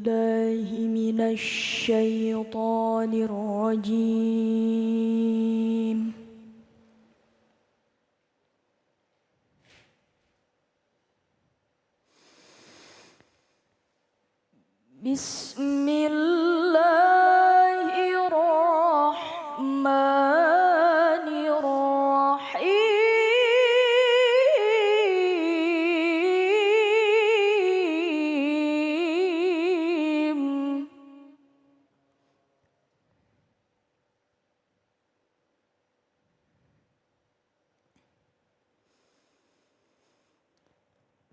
بالله من الشيطان الرجيم بسم الله الرحمن الرحيم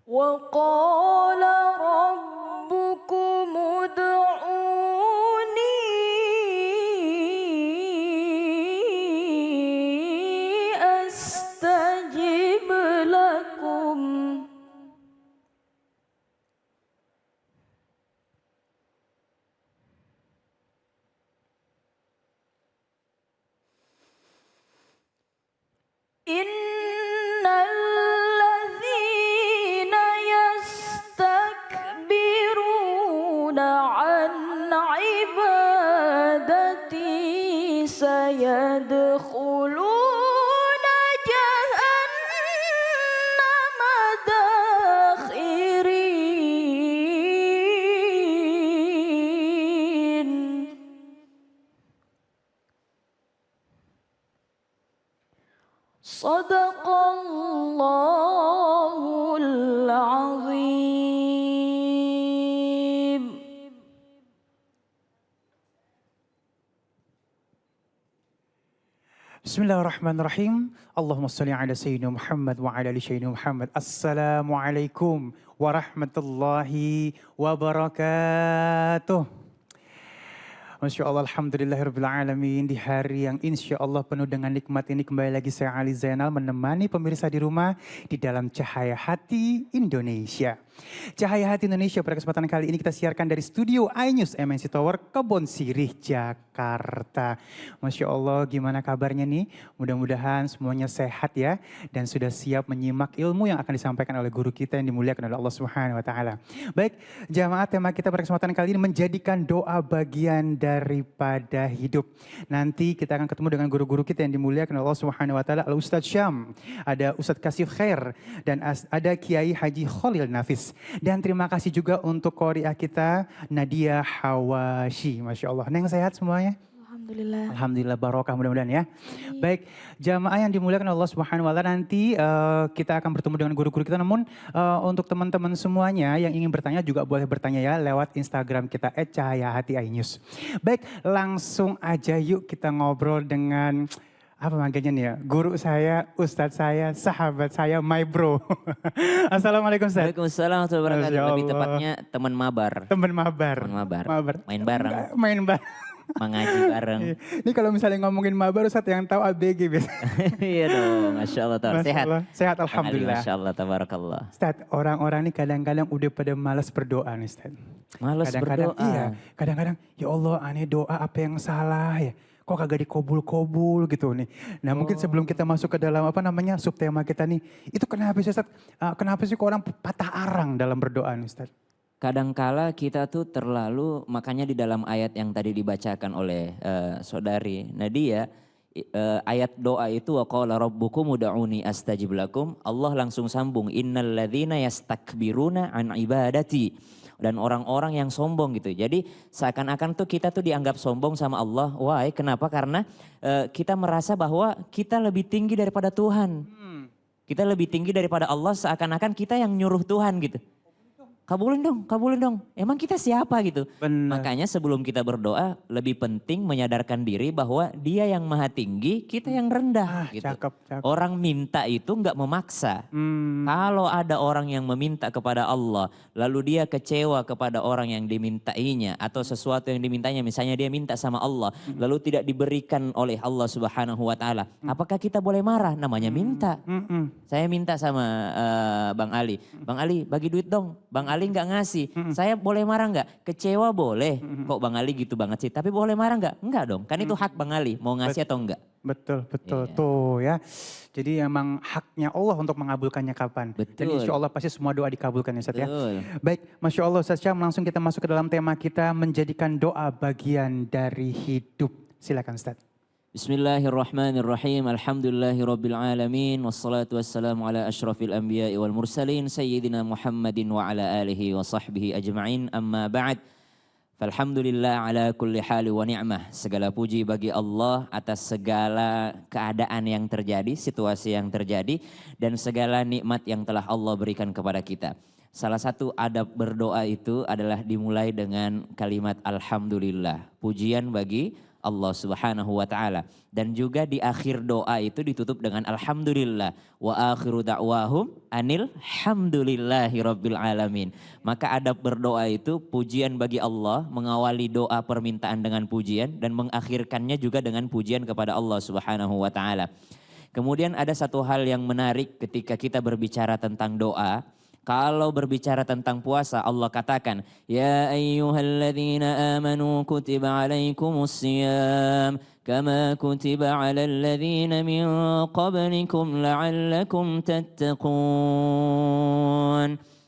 وقال ربكم ادعوني أستجب لكم إن الذين يستكبرون عن عبادتي سيدخلون جهنم داخرين صدق الله العظيم. Bismillahirrahmanirrahim. Allahumma salli ala Sayyidina Muhammad wa ala ali Sayyidina Muhammad. Assalamualaikum warahmatullahi wabarakatuh. Masya Allah, alhamdulillahirrahmanirrahim. Di hari yang insya Allah penuh dengan nikmat ini kembali lagi saya Ali Zainal menemani pemirsa di rumah di dalam Cahaya Hati Indonesia. Cahaya Hati Indonesia pada kesempatan kali ini kita siarkan dari studio iNews MNC Tower Kebon Sirih, Jakarta. Masya Allah, gimana kabarnya nih? Mudah-mudahan semuanya sehat ya. Dan sudah siap menyimak ilmu yang akan disampaikan oleh guru kita yang dimuliakan oleh Allah Subhanahu Wa Taala. Baik, jamaah, tema kita pada kesempatan kali ini menjadikan doa bagian daripada hidup. Nanti kita akan ketemu dengan guru-guru kita yang dimuliakan oleh Allah Subhanahu Wa Taala. Ada Ustadz Syam, ada Ustadz Kasif Khair, dan ada Kiai Haji Khalil Nafis. Dan terima kasih juga untuk qori'ah kita Nadia Hawashi. Masya Allah. Neng, sehat semuanya? Alhamdulillah. Alhamdulillah, barokah mudah-mudahan ya. Baik, jamaah yang dimuliakan Allah Subhanahu Wa Taala, nanti kita akan bertemu dengan guru-guru kita. Namun untuk teman-teman semuanya yang ingin bertanya juga boleh bertanya ya lewat Instagram kita @cahayahati_inews. Baik, langsung aja yuk kita ngobrol dengan apa manggilnya nih ya? Guru saya, ustadz saya, sahabat saya, my bro. Assalamualaikum Ustadz. Waalaikumsalam warahmatullahi wabarakatuh. Masya Lebih Allah. tepatnya teman mabar. Teman mabar. Teman mabar. Mabar. Main bareng, Main bareng. mengaji bareng. Ini kalau misalnya ngomongin mabar, Ustadz yang tahu ABG biasa. Iya dong, Masya Allah. Masya Sehat. Allah. Sehat, Kang Ali, alhamdulillah. Masya Allah, tabarakallah. Ustadz, orang-orang ini kadang-kadang udah pada malas berdoa nih Ustadz. Malas Kadang-kadang berdoa. iya, kadang-kadang ya Allah aneh doa apa yang salah ya. Kok kagak dikobul-kobul gitu nih. Nah mungkin sebelum kita masuk ke dalam apa namanya subtema kita nih. Itu kenapa sih Ustadz? Kenapa sih kok orang patah arang dalam berdoa nih Ustadz? Kadangkala kita tuh terlalu, makanya di dalam ayat yang tadi dibacakan oleh saudari Nadia, ayat doa itu wa qala rabbukum ud'uni astajib lakum, Allah langsung sambung innal ladzina yastakbiruna an ibadati, dan orang-orang yang sombong gitu. Jadi seakan-akan tuh kita tuh dianggap sombong sama Allah. Why? Kenapa? Karena kita merasa bahwa kita lebih tinggi daripada Tuhan. Kita lebih tinggi daripada Allah, seakan-akan kita yang nyuruh Tuhan gitu. Kabulin dong. Emang kita siapa gitu? Benar. Makanya sebelum kita berdoa lebih penting menyadarkan diri bahwa Dia yang maha tinggi, kita yang rendah gitu. Cakep. Orang minta itu nggak memaksa. Kalau ada orang yang meminta kepada Allah, lalu dia kecewa kepada orang yang dimintainya atau sesuatu yang dimintanya, misalnya dia minta sama Allah, lalu tidak diberikan oleh Allah Subhanahu Wa Taala, apakah kita boleh marah? Namanya minta. Saya minta sama Bang Ali, Bang Ali bagi duit dong. Bang Ali nggak ngasih, saya boleh marah nggak? Kecewa boleh. Kok Bang Ali gitu banget sih? Tapi boleh marah nggak? Enggak dong. Kan itu hak Bang Ali, mau ngasih atau enggak? Betul, betul. Iya. Tuh ya. Jadi emang haknya Allah untuk mengabulkannya kapan. Dan Betul. insya Allah pasti semua doa dikabulkan ya Ustaz ya. Betul. Baik, Masya Allah Ustaz Syam, langsung kita masuk ke dalam tema kita menjadikan doa bagian dari hidup. Silakan Ustaz. Bismillahirrahmanirrahim. Alhamdulillahirabbil alamin wassalatu wassalamu ala asyrafil anbiya'i wal mursalin sayyidina Muhammadin wa ala alihi wa sahbihi ajma'in. Amma ba'd. Falhamdulillah ala kulli hali wa ni'mah. Segala puji bagi Allah atas segala keadaan yang terjadi, situasi yang terjadi, dan segala nikmat yang telah Allah berikan kepada kita. Salah satu adab berdoa itu adalah dimulai dengan kalimat Alhamdulillah. Pujian bagi Allah Subhanahu wa taala, dan juga di akhir doa itu ditutup dengan alhamdulillah wa akhiru da'wahum anil hamdulillahi rabbil alamin. Maka adab berdoa itu pujian bagi Allah, mengawali doa permintaan dengan pujian dan mengakhirkannya juga dengan pujian kepada Allah Subhanahu wa taala. Kemudian ada satu hal yang menarik ketika kita berbicara tentang doa. Kalau berbicara tentang puasa, Allah katakan, Ya ayyuhalladzina amanu kutiba alaikumus siyam, kama kutiba alal ladzina min qablikum la'allakum tattaqun.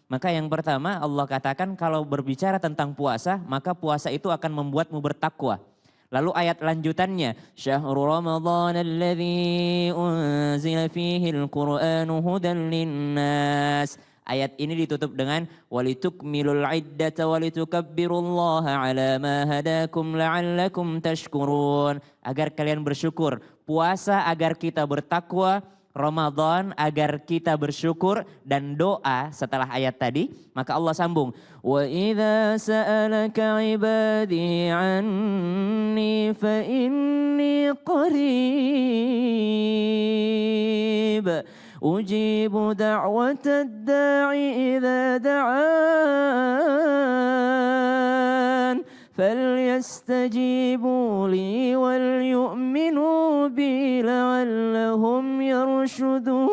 Maka yang pertama Allah katakan kalau berbicara tentang puasa, maka puasa itu akan membuatmu bertakwa. Lalu ayat lanjutannya, Syahrul Ramadhan alladzi unzila fihi al-Qur'anu hudan linnas. Ayat ini ditutup dengan walitukmilul iddata walitukabbirullaha ala ma hadakum la'allakum tashkurun. Agar kalian bersyukur. Puasa agar kita bertakwa, Ramadan agar kita bersyukur, dan doa setelah ayat tadi. Maka Allah sambung. Wa idza sa'alaka ibadi anni fa inni qarib. Ujibu da'watad da'i idza da'an falyastajibu li wal yu'minu bi la'allahum yarshudun.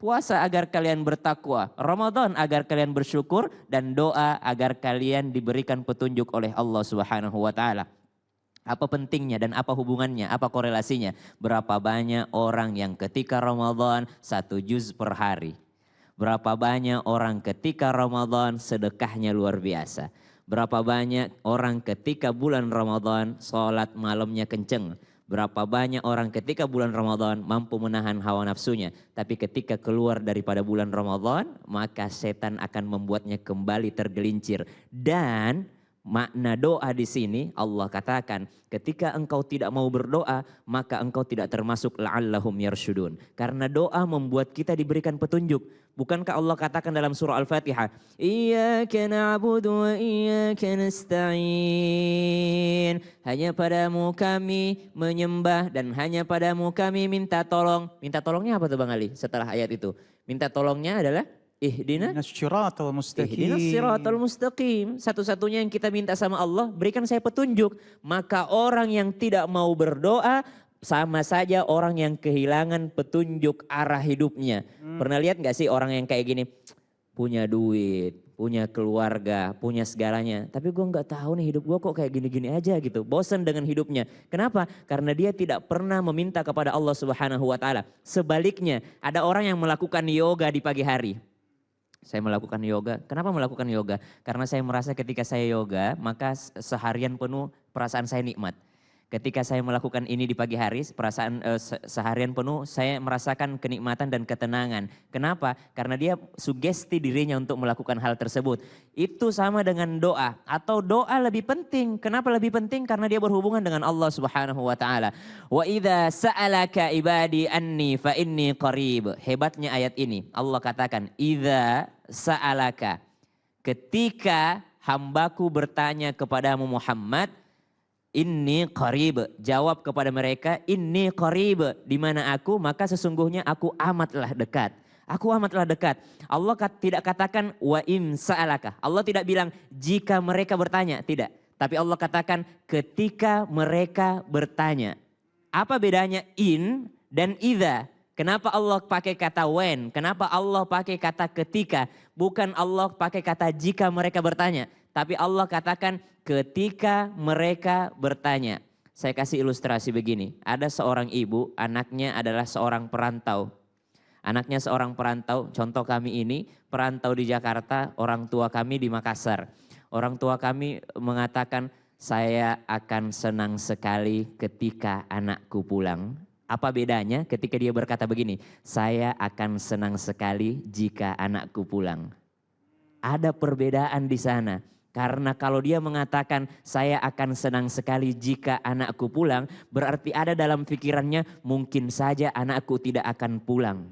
Puasa agar kalian bertakwa, Ramadan agar kalian bersyukur, dan doa agar kalian diberikan petunjuk oleh Allah Subhanahu wa taala. Apa pentingnya dan apa hubungannya, apa korelasinya? Berapa banyak orang yang ketika Ramadan 1 juz per hari. Berapa banyak orang ketika Ramadan sedekahnya luar biasa. Berapa banyak orang ketika bulan Ramadan sholat malamnya kenceng. Berapa banyak orang ketika bulan Ramadan mampu menahan hawa nafsunya. Tapi ketika keluar daripada bulan Ramadan, maka setan akan membuatnya kembali tergelincir. Dan makna doa di sini Allah katakan, ketika engkau tidak mau berdoa, maka engkau tidak termasuk la'allahum yarshudun. Karena doa membuat kita diberikan petunjuk. Bukankah Allah katakan dalam surah Al-Fatihah, Iyyaka na'budu wa iyyaka nasta'in. Hanya padamu kami menyembah dan hanya padamu kami minta tolong. Minta tolongnya apa tuh Bang Ali setelah ayat itu? Minta tolongnya adalah Ihdinas siratal mustaqim. Satu-satunya yang kita minta sama Allah, berikan saya petunjuk. Maka orang yang tidak mau berdoa sama saja orang yang kehilangan petunjuk arah hidupnya. Pernah lihat gak sih orang yang kayak gini? Punya duit, punya keluarga, punya segalanya. Tapi gue gak tahu nih hidup gue kok kayak gini-gini aja gitu. Bosan dengan hidupnya. Kenapa? Karena dia tidak pernah meminta kepada Allah Subhanahu wa taala. Sebaliknya, ada orang yang melakukan yoga di pagi hari. Saya melakukan yoga. Kenapa melakukan yoga? Karena saya merasa ketika saya yoga, maka seharian penuh perasaan saya nikmat. Ketika saya melakukan ini di pagi hari, seharian penuh saya merasakan kenikmatan dan ketenangan. Kenapa? Karena dia sugesti dirinya untuk melakukan hal tersebut. Itu sama dengan doa, atau doa lebih penting. Kenapa lebih penting? Karena dia berhubungan dengan Allah Subhanahu wa taala. Wa idza sa'alaka ibadi anni fa inni qarib. Hebatnya ayat ini. Allah katakan, idza sa'alaka. Ketika hambaku bertanya kepadamu Muhammad, inni qarib, jawab kepada mereka, inni qarib, di mana aku, maka sesungguhnya aku amatlah dekat. Aku amatlah dekat. Allah tidak katakan wa in sa'alaka. Allah tidak bilang jika mereka bertanya, tidak. Tapi Allah katakan ketika mereka bertanya. Apa bedanya in dan idza? Kenapa Allah pakai kata when? Kenapa Allah pakai kata ketika? Bukan Allah pakai kata jika mereka bertanya. Tapi Allah katakan ketika mereka bertanya. Saya kasih ilustrasi begini. Ada seorang ibu, anaknya adalah seorang perantau. Anaknya seorang perantau, contoh kami ini perantau di Jakarta, orang tua kami di Makassar. Orang tua kami mengatakan, saya akan senang sekali ketika anakku pulang. Apa bedanya ketika dia berkata begini, saya akan senang sekali jika anakku pulang. Ada perbedaan di sana. Karena kalau dia mengatakan saya akan senang sekali jika anakku pulang, berarti ada dalam pikirannya mungkin saja anakku tidak akan pulang.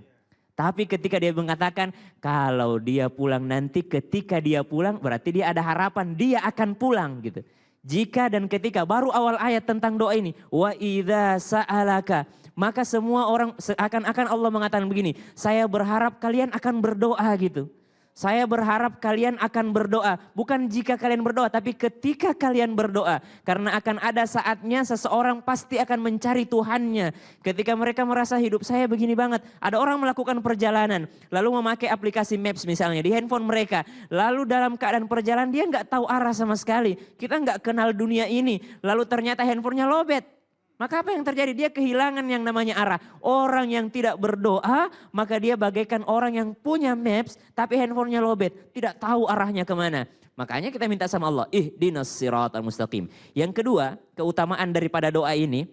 Tapi ketika dia mengatakan kalau dia pulang nanti, ketika dia pulang berarti dia ada harapan dia akan pulang gitu. Jika dan ketika, baru awal ayat tentang doa ini. Wa idza sa'alaka, maka semua orang seakan-akan Allah mengatakan begini, saya berharap kalian akan berdoa gitu. Saya berharap kalian akan berdoa. Bukan jika kalian berdoa, tapi ketika kalian berdoa. Karena akan ada saatnya seseorang pasti akan mencari Tuhannya. Ketika mereka merasa hidup saya begini banget. Ada orang melakukan perjalanan. Lalu memakai aplikasi Maps misalnya di handphone mereka. Lalu dalam keadaan perjalanan dia nggak tahu arah sama sekali. Kita nggak kenal dunia ini. Lalu ternyata handphonenya lowbat. Maka apa yang terjadi? Dia kehilangan yang namanya arah. Orang yang tidak berdoa, maka dia bagaikan orang yang punya maps, tapi handphonenya lowbat. Tidak tahu arahnya kemana. Makanya kita minta sama Allah, ihdinas siratal mustaqim. Yang kedua, keutamaan daripada doa ini,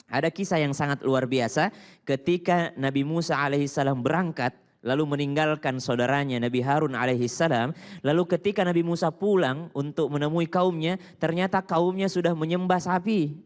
ada kisah yang sangat luar biasa. Ketika Nabi Musa alaihissalam berangkat, lalu meninggalkan saudaranya Nabi Harun alaihissalam. Lalu ketika Nabi Musa pulang untuk menemui kaumnya, ternyata kaumnya sudah menyembah sapi.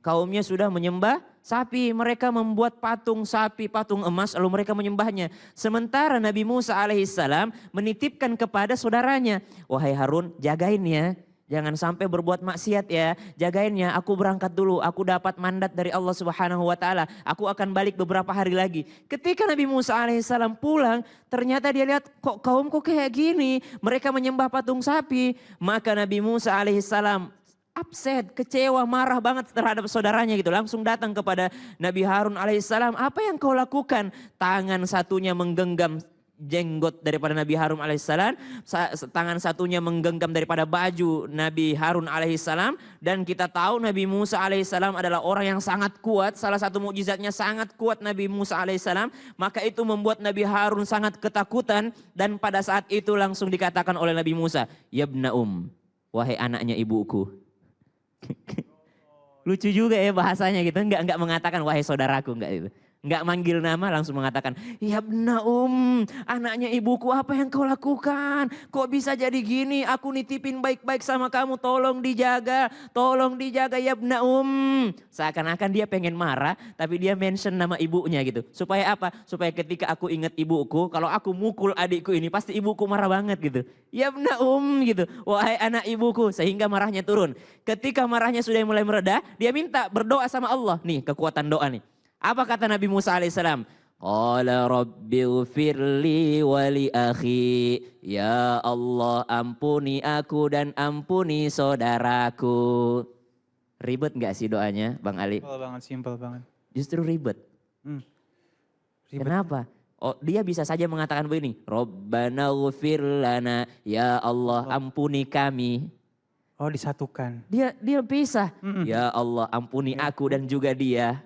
Kaumnya sudah menyembah sapi, mereka membuat patung sapi, patung emas, lalu mereka menyembahnya. Sementara Nabi Musa alaihissalam menitipkan kepada saudaranya, wahai Harun jagain ya, jangan sampai berbuat maksiat ya, jagain ya, aku berangkat dulu, aku dapat mandat dari Allah Subhanahu wa taala, aku akan balik beberapa hari lagi. Ketika Nabi Musa alaihissalam pulang, ternyata dia lihat kok kaumku kayak gini, mereka menyembah patung sapi. Maka Nabi Musa alaihissalam upset, kecewa, marah banget terhadap saudaranya gitu. Langsung datang kepada Nabi Harun alaihissalam. Apa yang kau lakukan? Tangan satunya menggenggam jenggot daripada Nabi Harun alaihissalam. Tangan satunya menggenggam daripada baju Nabi Harun alaihissalam. Dan kita tahu Nabi Musa alaihissalam adalah orang yang sangat kuat. Salah satu mukjizatnya sangat kuat Nabi Musa alaihissalam. Maka itu membuat Nabi Harun sangat ketakutan. Dan pada saat itu langsung dikatakan oleh Nabi Musa, Yabna wahai anaknya ibuku. Lucu juga ya bahasanya gitu, enggak mengatakan wahai saudaraku, enggak itu. Enggak manggil nama, langsung mengatakan, ya bna anaknya ibuku, apa yang kau lakukan? Kok bisa jadi gini? Aku nitipin baik-baik sama kamu, tolong dijaga ya bna Seakan-akan dia pengen marah, tapi dia mention nama ibunya gitu. Supaya apa? Supaya ketika aku ingat ibuku, kalau aku mukul adikku ini, pasti ibuku marah banget gitu. Ya bna gitu, wahai anak ibuku, sehingga marahnya turun. Ketika marahnya sudah mulai mereda, dia minta berdoa sama Allah. Nih kekuatan doa nih. Apa kata Nabi Musa alaihissalam? Qala rabbighfirli wa li akhi. Ya Allah, ampuni aku dan ampuni saudaraku. Ribet gak sih doanya Bang Ali? Simple banget. Justru ribet. Ribet. Kenapa? Oh, dia bisa saja mengatakan begini. Rabbana ghfir lana. Ya Allah, ampuni kami. Oh, disatukan. Dia pisah. Ya Allah, ampuni aku dan juga dia.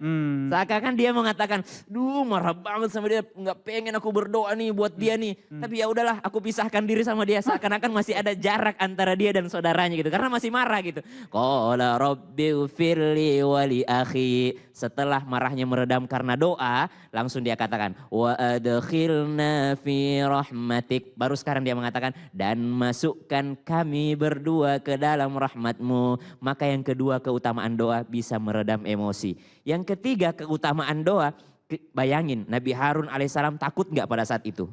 Seakan-akan dia mengatakan, duh marah banget sama dia, nggak pengen aku berdoa nih buat dia nih. Tapi ya udahlah, aku pisahkan diri sama dia. Seakan-akan masih ada jarak antara dia dan saudaranya gitu, karena masih marah gitu. Qala rabbighfirli wa li akhi. Setelah marahnya meredam karena doa, langsung dia katakan, wa adkhilna fi rahmatik. Baru sekarang dia mengatakan, dan masukkan kami berdua ke dalam rahmatmu. Maka yang kedua, keutamaan doa bisa meredam emosi. Yang ketiga, keutamaan doa, bayangin Nabi Harun alaihissalam takut gak pada saat itu?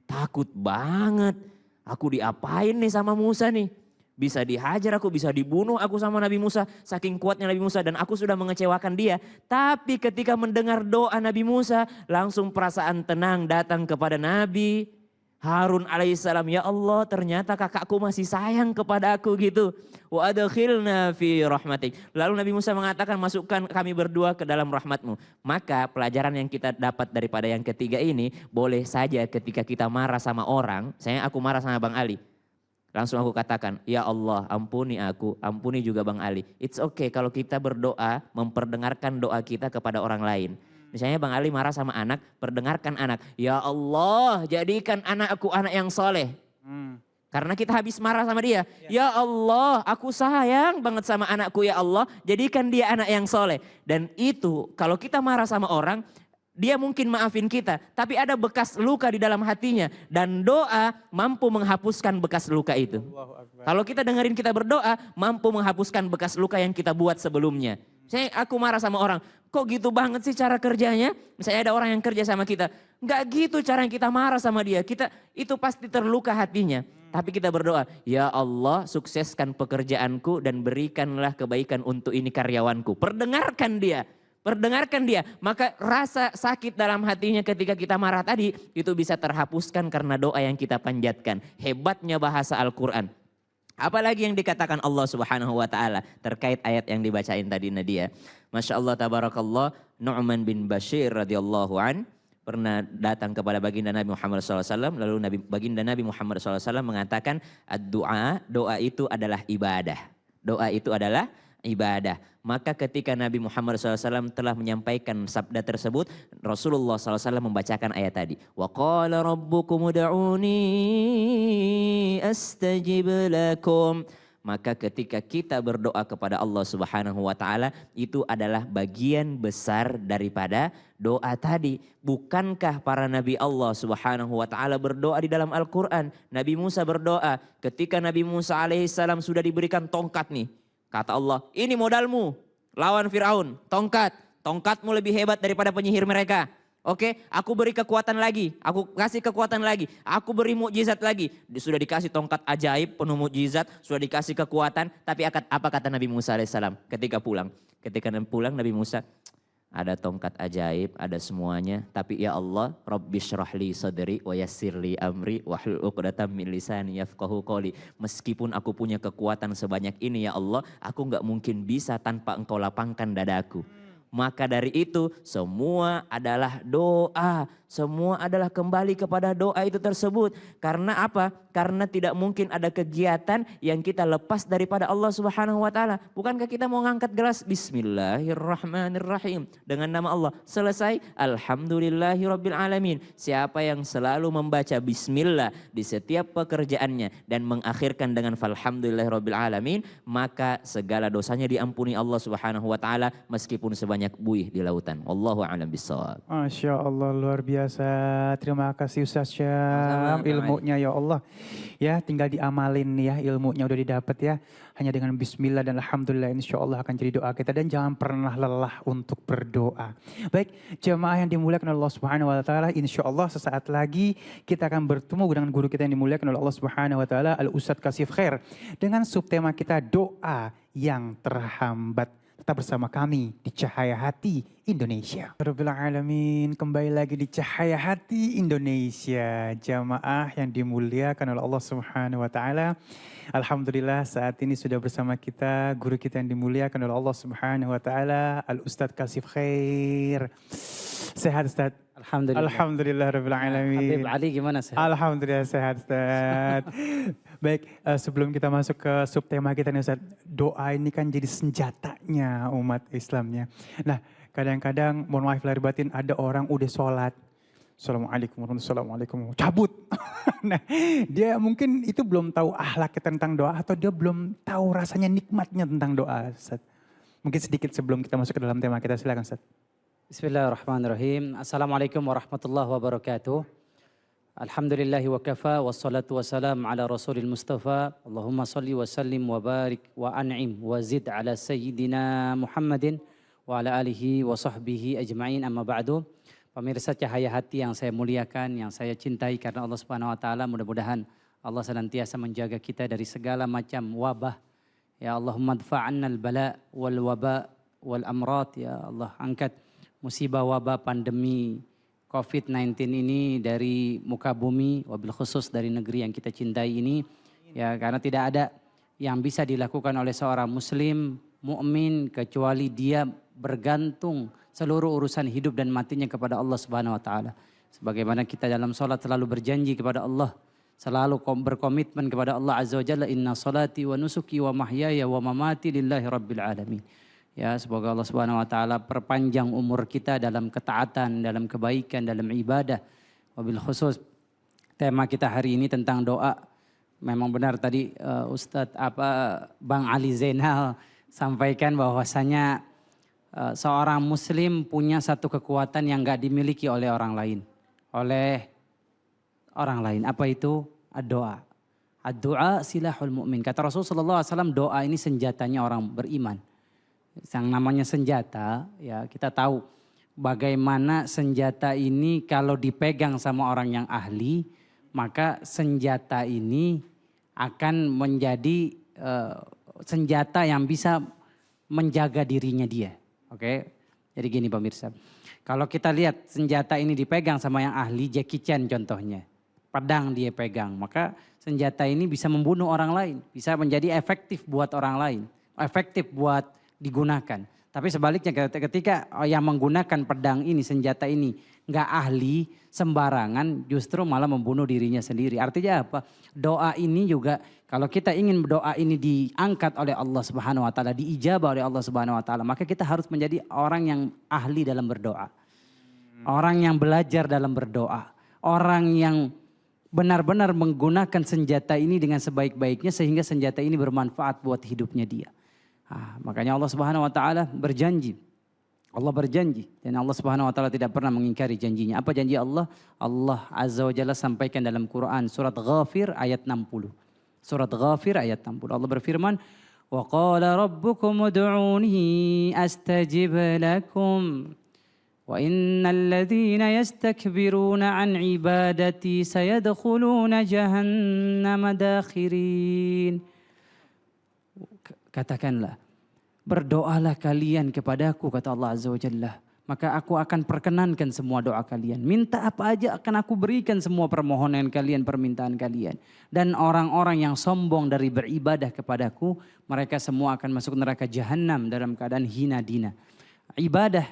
Takut banget. Aku diapain nih sama Musa nih? Bisa dihajar aku, bisa dibunuh aku sama Nabi Musa. Saking kuatnya Nabi Musa dan aku sudah mengecewakan dia. Tapi ketika mendengar doa Nabi Musa, langsung perasaan tenang datang kepada Nabi Harun alaihissalam. Ya Allah, ternyata kakakku masih sayang kepada aku gitu. Wa adkhilna fi rahmatik. Lalu Nabi Musa mengatakan, masukkan kami berdua ke dalam rahmatmu. Maka pelajaran yang kita dapat daripada yang ketiga ini, boleh saja ketika kita marah sama orang, saya aku marah sama Bang Ali. Langsung aku katakan, ya Allah ampuni aku, ampuni juga Bang Ali. It's okay kalau kita berdoa, memperdengarkan doa kita kepada orang lain. Misalnya Bang Ali marah sama anak, perdengarkan anak. Ya Allah jadikan anakku anak yang soleh. Karena kita habis marah sama dia. Ya Allah aku sayang banget sama anakku ya Allah. Jadikan dia anak yang soleh. Dan itu kalau kita marah sama orang, dia mungkin maafin kita, tapi ada bekas luka di dalam hatinya. Dan doa mampu menghapuskan bekas luka itu. Kalau kita dengerin kita berdoa, mampu menghapuskan bekas luka yang kita buat sebelumnya. Misalnya aku marah sama orang, kok gitu banget sih cara kerjanya? Misalnya ada orang yang kerja sama kita, nggak gitu cara yang kita marah sama dia. Kita itu pasti terluka hatinya. Tapi kita berdoa, ya Allah sukseskan pekerjaanku dan berikanlah kebaikan untuk ini karyawanku. Perdengarkan dia. Perdengarkan dia, maka rasa sakit dalam hatinya ketika kita marah tadi itu bisa terhapuskan karena doa yang kita panjatkan. Hebatnya bahasa Al-Quran. Apalagi yang dikatakan Allah Subhanahu wa taala terkait ayat yang dibacain tadi Nadia. Masya Allah tabarakallah, Nu'man bin Bashir radhiyallahu an pernah datang kepada baginda Nabi Muhammad SAW. Lalu baginda Nabi Muhammad SAW mengatakan, doa itu adalah ibadah. Doa itu adalah ibadah. Maka ketika Nabi Muhammad SAW telah menyampaikan sabda tersebut, Rasulullah SAW membacakan ayat tadi. Wa qala rabbukum ud'uni astajib lakum. Maka ketika kita berdoa kepada Allah Subhanahu wa taala, itu adalah bagian besar daripada doa tadi. Bukankah para nabi Allah Subhanahu wa taala berdoa di dalam Al-Qur'an? Nabi Musa berdoa ketika Nabi Musa alaihissalam sudah diberikan tongkat nih. Kata Allah, ini modalmu lawan Fir'aun, tongkat. Tongkatmu lebih hebat daripada penyihir mereka. Oke, aku beri kekuatan lagi, aku kasih kekuatan lagi, aku beri mukjizat lagi. Sudah dikasih tongkat ajaib, penuh mukjizat, sudah dikasih kekuatan. Tapi apa kata Nabi Musa alaihissalam ketika pulang? Ketika pulang Nabi Musa, ada tongkat ajaib, ada semuanya. Tapi ya Allah, Rabbi syrahli sadri wa yassirli amri wahlul 'uqdatam min lisani yafqahu qawli. Meskipun aku punya kekuatan sebanyak ini ya Allah, aku nggak mungkin bisa tanpa Engkau lapangkan dadaku. Maka dari itu semua adalah doa. Semua adalah kembali kepada doa itu tersebut. Karena apa? Karena tidak mungkin ada kegiatan yang kita lepas daripada Allah Subhanahu wa taala. Bukankah kita mau ngangkat gelas Bismillahirrahmanirrahim dengan nama Allah. Selesai Alhamdulillahirabbil alamin. Siapa yang selalu membaca bismillah di setiap pekerjaannya dan mengakhirkan dengan falhamdulillahirabbil alamin, maka segala dosanya diampuni Allah Subhanahu wa taala meskipun sebanyak buih di lautan. Wallahu a'lam bishawab. Masya Allah luar biasa. Terima kasih Ustaz Syam ilmunya ya Allah. Ya tinggal diamalin ya, ilmunya udah didapat ya. Hanya dengan bismillah dan alhamdulillah insya Allah akan jadi doa kita. Dan jangan pernah lelah untuk berdoa. Baik jemaah yang dimuliakan oleh Allah Subhanahu wa taala, insya Allah sesaat lagi kita akan bertemu dengan guru kita yang dimuliakan oleh Allah Subhanahu wa taala, Al Ustadz Kasif Khair, dengan subtema kita doa yang terhambat. Tetap bersama kami di Cahaya Hati Indonesia. Rabbil Alamin, kembali lagi di Cahaya Hati Indonesia. Jamaah yang dimuliakan oleh Allah Subhanahu wa taala. Alhamdulillah saat ini sudah bersama kita guru kita yang dimuliakan oleh Allah Subhanahu wa taala, Al Ustadz Kasif Khair. Sehat Ustadz? Alhamdulillah. Alhamdulillah Rabbil Alamin. Habib Ali gimana sehat? Alhamdulillah sehat Ustaz. Baik, sebelum kita masuk ke subtema kita nih Ustaz, doa ini kan jadi senjatanya umat Islamnya. Nah, kadang-kadang mohon maaf lahir batin ada orang udah sholat, Assalamualaikum warahmatullahi wabarakatuh, cabut. Nah, dia mungkin itu belum tahu akhlaknya tentang doa atau dia belum tahu rasanya nikmatnya tentang doa Ustaz. Mungkin sedikit sebelum kita masuk ke dalam tema kita, silakan Ustaz. Bismillahirrahmanirrahim. Assalamualaikum warahmatullahi wabarakatuh. Alhamdulillahi wa kafa wassalatu wassalam ala rasulil mustafa. Allahumma salli wa sallim wa barik wa an'im wa zid ala sayyidina Muhammadin wa ala alihi wa sahbihi ajma'in, amma ba'du. Pemirsa Cahaya Hati yang saya muliakan, yang saya cintai karena Allah Subhanahu wa taala, mudah-mudahan Allah senantiasa menjaga kita dari segala macam wabah. Ya Allahumma dfa'anna al-bala wal waba wal amrat. Ya Allah, angkat musibah wabah pandemi COVID-19 ini dari muka bumi, wabil khusus dari negeri yang kita cintai ini. Ya, karena tidak ada yang bisa dilakukan oleh seorang muslim, mukmin kecuali dia bergantung seluruh urusan hidup dan matinya kepada Allah Subhanahu wa taala. Sebagaimana kita dalam salat selalu berjanji kepada Allah, selalu berkomitmen kepada Allah Azza wa Jalla, inna salati wa nusuki wa mahyaya wa mamati lillahi rabbil alamin. Ya, semoga Allah Subhanahu wa taala perpanjang umur kita dalam ketaatan, dalam kebaikan, dalam ibadah. Wabil khusus tema kita hari ini tentang doa. Memang benar tadi Ustadz Bang Ali Zainal sampaikan bahwasanya seorang muslim punya satu kekuatan yang gak dimiliki oleh orang lain. Apa itu? Doa. Doa silahul mu'min. Kata Rasulullah SAW, doa ini senjatanya orang beriman. Yang namanya senjata, ya kita tahu bagaimana senjata ini kalau dipegang sama orang yang ahli, maka senjata ini akan menjadi senjata yang bisa menjaga dirinya dia. Oke, jadi gini pemirsa. Kalau kita lihat senjata ini dipegang sama yang ahli, Jackie Chan contohnya. Pedang dia pegang, maka senjata ini bisa membunuh orang lain. Bisa menjadi efektif buat orang lain. Efektif buat digunakan. Tapi sebaliknya ketika yang menggunakan pedang ini, senjata ini nggak ahli, sembarangan, justru malah membunuh dirinya sendiri. Artinya apa? Doa ini juga kalau kita ingin doa ini diangkat oleh Allah Subhanahu wa taala, diijabah oleh Allah Subhanahu wa taala, maka kita harus menjadi orang yang ahli dalam berdoa. Orang yang belajar dalam berdoa. Orang yang benar-benar menggunakan senjata ini dengan sebaik-baiknya sehingga senjata ini bermanfaat buat hidupnya dia. Makanya Allah Subhanahu wa taala berjanji. Allah berjanji dan Allah Subhanahu wa taala tidak pernah mengingkari janjinya. Apa janji Allah? Allah Azza wa Jalla sampaikan dalam Quran surat Ghafir ayat 60. Surat Ghafir ayat 60. Allah berfirman, "Wa qala rabbukum ud'uni astajib lakum. Wa innal ladzina yastakbiruna an ibadati sayadkhuluna jahannama dakhirin." Katakanlah, berdoalah kalian kepadaku, kata Allah Azza wa Jalla. Maka aku akan perkenankan semua doa kalian. Minta apa aja akan aku berikan semua permohonan kalian, permintaan kalian. Dan orang-orang yang sombong dari beribadah kepadaku, mereka semua akan masuk neraka jahanam dalam keadaan hina dina. Ibadah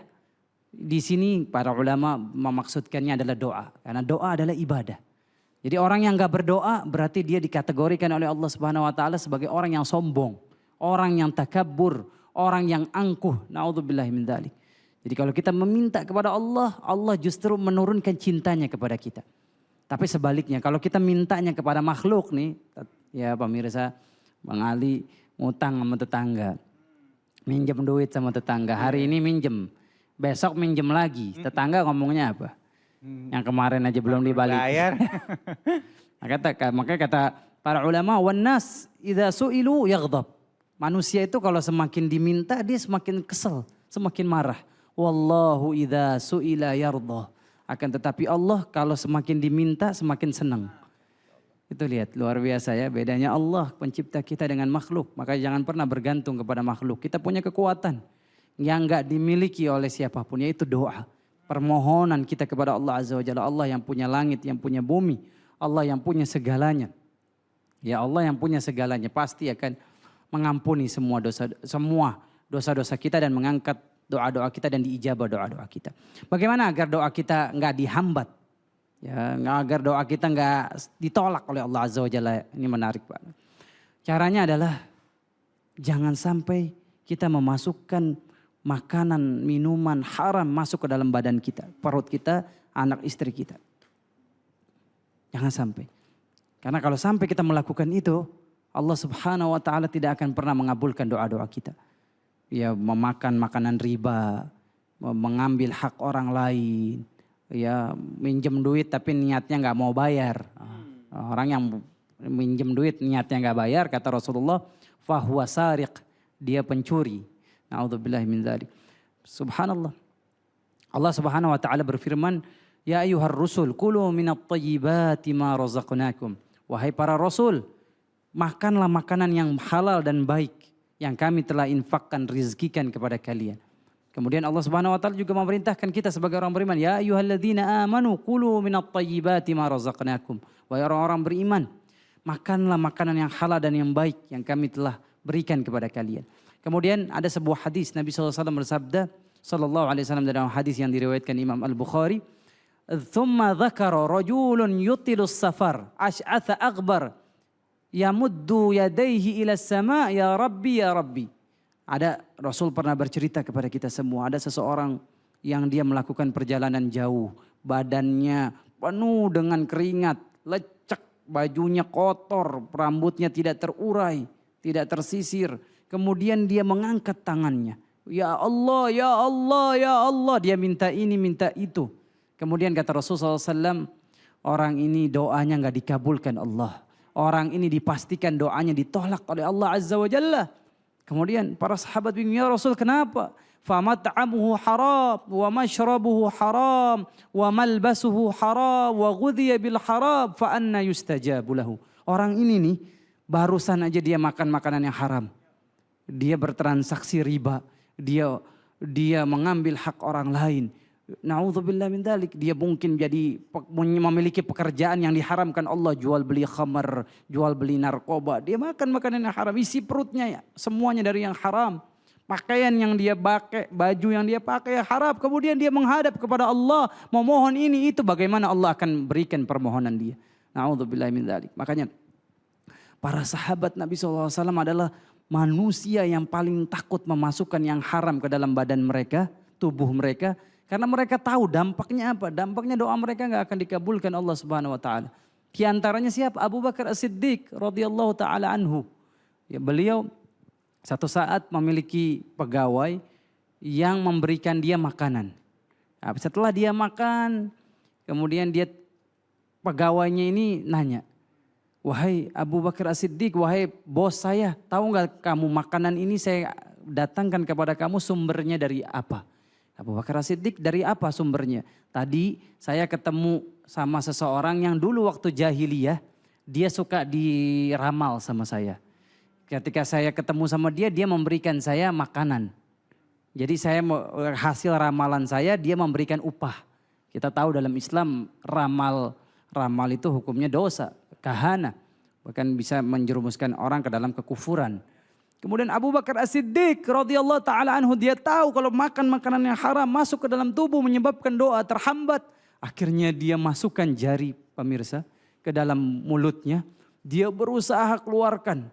di sini para ulama memaksudkannya adalah doa. Karena doa adalah ibadah. Jadi orang yang gak berdoa berarti dia dikategorikan oleh Allah Subhanahu wa taala sebagai orang yang sombong. Orang yang takabur, orang yang angkuh. Na'udzubillahi min dzalik. Jadi kalau kita meminta kepada Allah, Allah justru menurunkan cintanya kepada kita. Tapi sebaliknya kalau kita mintanya kepada makhluk nih, ya pemirsa, Bang Ali ngutang sama tetangga. Minjem duit sama tetangga, hari ini minjem, besok minjem lagi. Tetangga ngomongnya apa? Yang kemarin aja belum dibalik. Makanya kata para ulama, wan nas idza su'ilu yaghdab. Manusia itu kalau semakin diminta dia semakin kesel, semakin marah. Wallahu idza su'ila yardha. Akan tetapi Allah kalau semakin diminta semakin senang. Itu lihat luar biasa ya bedanya Allah pencipta kita dengan makhluk. Maka jangan pernah bergantung kepada makhluk. Kita punya kekuatan yang enggak dimiliki oleh siapapun, yaitu doa. Permohonan kita kepada Allah Azza wa Jalla. Allah yang punya langit, yang punya bumi. Allah yang punya segalanya. Ya Allah yang punya segalanya pasti akan mengampuni semua dosa-dosa kita dan mengangkat doa-doa kita dan diijabah doa-doa kita. Bagaimana agar doa kita enggak dihambat? Ya, agar doa kita enggak ditolak oleh Allah Azza wa Jalla. Ini menarik banget. Caranya adalah jangan sampai kita memasukkan makanan, minuman haram masuk ke dalam badan kita, perut kita, anak istri kita. Jangan sampai. Karena kalau sampai kita melakukan itu, Allah Subhanahu wa taala tidak akan pernah mengabulkan doa-doa kita. Ya, memakan makanan riba, mengambil hak orang lain, ya minjem duit tapi niatnya nggak mau bayar. Orang yang minjem duit niatnya nggak bayar, kata Rasulullah, fahuwa sariq, dia pencuri. Na'udzubillahi min dzalik. Subhanallah. Allah Subhanahu wa taala berfirman, "Ya ayyuhar rusul, kulu minat thayyibati ma razaqnakum." Wahai para rasul, makanlah makanan yang halal dan baik yang kami telah infakkan, rizkikan kepada kalian. Kemudian Allah Subhanahu wa taala juga memerintahkan kita sebagai orang beriman, ya ayyuhalladzina amanu kulu minat thayyibati ma razaqnakum. Wahai orang-orang beriman, makanlah makanan yang halal dan yang baik yang kami telah berikan kepada kalian. Kemudian ada sebuah hadis Nabi SAW bersabda, sallallahu alaihi wasallam dalam hadis yang diriwayatkan Imam Al-Bukhari, Thumma dzakara rajulun yutilus safar ash'atha aghbar yamuddu yadayhi ila sama ya Rabbi. Ada Rasul pernah bercerita kepada kita semua, ada seseorang yang dia melakukan perjalanan jauh, badannya penuh dengan keringat, lecek, bajunya kotor, rambutnya tidak terurai, tidak tersisir. Kemudian dia mengangkat tangannya. Ya Allah, ya Allah, ya Allah. Dia minta ini, minta itu. Kemudian kata Rasulullah SAW, orang ini doanya nggak dikabulkan Allah. Orang ini dipastikan doanya ditolak oleh Allah Azza wa Jalla. Kemudian para sahabat bingung, ya Rasul kenapa? Famat'amuhu haram, wa mashrabuhu haram, wa malbasuhu haram, wa ghudhiya bil haram, fa anna yustajabu lahu. Orang ini nih, barusan aja dia makan makanan yang haram. Dia bertransaksi riba, dia mengambil hak orang lain. Na'udzubillah min dzalik. Dia mungkin memiliki pekerjaan yang diharamkan Allah, jual beli khamar, jual beli narkoba. Dia makan makanan yang haram, isi perutnya ya, semuanya dari yang haram. Pakaian yang dia pakai, baju yang dia pakai ya haram. Kemudian dia menghadap kepada Allah, memohon ini itu, bagaimana Allah akan berikan permohonan dia. Na'udzubillah min dzalik. Makanya para sahabat Nabi SAW adalah manusia yang paling takut memasukkan yang haram ke dalam badan mereka, tubuh mereka. Karena mereka tahu dampaknya apa. Dampaknya doa mereka nggak akan dikabulkan Allah Subhanahu Wa Taala. Di antaranya siapa? Abu Bakar As-Siddiq radhiyallahu taala anhu. Ya, beliau satu saat memiliki pegawai yang memberikan dia makanan. Nah, setelah dia makan, kemudian pegawainya ini nanya, wahai Abu Bakar As-Siddiq, wahai bos saya, tahu nggak kamu makanan ini saya datangkan kepada kamu sumbernya dari apa? Abu Bakar As-Siddiq, dari apa sumbernya? Tadi saya ketemu sama seseorang yang dulu waktu jahiliyah, dia suka diramal sama saya. Ketika saya ketemu sama dia, dia memberikan saya makanan. Jadi hasil ramalan saya, dia memberikan upah. Kita tahu dalam Islam ramal itu hukumnya dosa, kahana. Bahkan bisa menjerumuskan orang ke dalam kekufuran. Kemudian Abu Bakar As-Siddiq radhiyallahu taala anhu, dia tahu kalau makan makanan yang haram masuk ke dalam tubuh menyebabkan doa terhambat. Akhirnya dia masukkan jari, pemirsa, ke dalam mulutnya. Dia berusaha keluarkan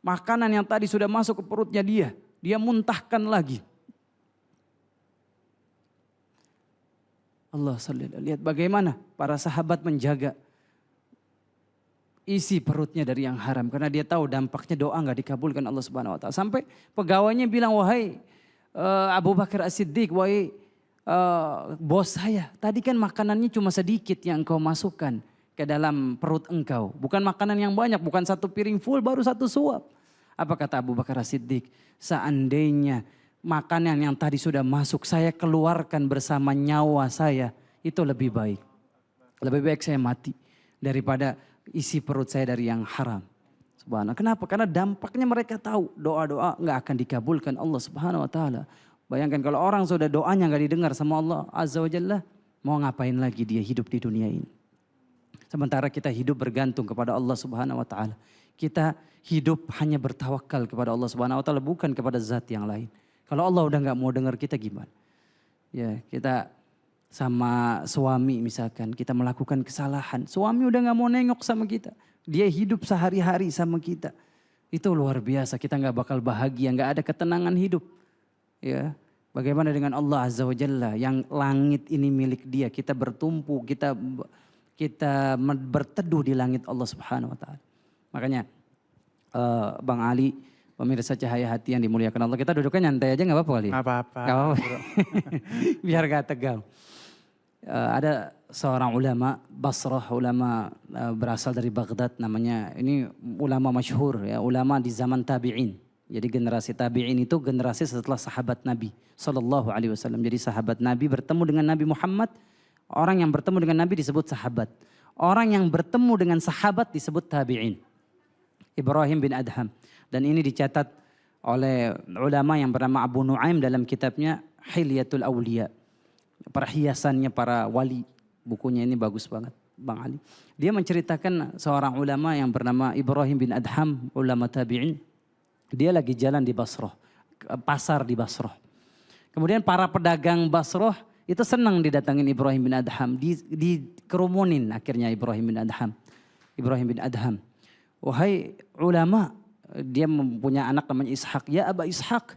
makanan yang tadi sudah masuk ke perutnya dia. Dia muntahkan lagi. Allah sallallahu, lihat bagaimana para sahabat menjaga isi perutnya dari yang haram, karena dia tahu dampaknya doa nggak dikabulkan Allah Subhanahu Wa Taala. Sampai pegawainya bilang, wahai Abu Bakar As-Siddiq, wahai bos saya, tadi kan makanannya cuma sedikit yang engkau masukkan ke dalam perut engkau, bukan makanan yang banyak, bukan satu piring full, baru satu suap. Apa kata Abu Bakar As-Siddiq? Seandainya makanan yang tadi sudah masuk saya keluarkan bersama nyawa saya, itu lebih baik. Lebih baik saya mati daripada isi perut saya dari yang haram. Subhanallah. Kenapa? Karena dampaknya mereka tahu doa-doa nggak akan dikabulkan Allah Subhanahu Wa Taala. Bayangkan kalau orang sudah doanya nggak didengar sama Allah Azza wa Jalla, mau ngapain lagi dia hidup di dunia ini? Sementara kita hidup bergantung kepada Allah Subhanahu Wa Taala. Kita hidup hanya bertawakal kepada Allah Subhanahu Wa Taala, bukan kepada zat yang lain. Kalau Allah udah nggak mau dengar kita gimana? Ya, kita sama suami misalkan, kita melakukan kesalahan, suami udah gak mau nengok sama kita, dia hidup sehari-hari sama kita, itu luar biasa, kita gak bakal bahagia, gak ada ketenangan hidup. Ya, bagaimana dengan Allah Azza wa Jalla yang langit ini milik dia, kita bertumpu, kita berteduh di langit Allah Subhanahu Wa Taala. Makanya Bang Ali, pemirsa Cahaya Hati yang dimuliakan Allah, kita duduknya nyantai aja gak apa-apa kali? Gak apa-apa. Gak apa-apa. Biar gak tegang. Ada seorang ulama Basrah, ulama berasal dari Baghdad namanya, ini ulama masyhur ya, ulama di zaman tabi'in. Jadi generasi tabi'in itu generasi setelah sahabat Nabi sallallahu alaihi wasallam. Jadi sahabat Nabi bertemu dengan Nabi Muhammad, orang yang bertemu dengan Nabi disebut sahabat. Orang yang bertemu dengan sahabat disebut tabi'in. Ibrahim bin Adham. Dan ini dicatat oleh ulama yang bernama Abu Nuaim dalam kitabnya Hilyatul Awliya. Perhiasannya para wali. Bukunya ini bagus banget Bang Ali. Dia menceritakan seorang ulama yang bernama Ibrahim bin Adham, ulama tabi'in. Dia lagi jalan di Basrah, pasar di Basrah. Kemudian para pedagang Basrah Itu senang didatangin Ibrahim bin Adham. Dikerumunin akhirnya Ibrahim bin Adham. Ibrahim bin Adham. Wahai ulama, dia mempunyai anak namanya Ishak. Ya Aba Ishak,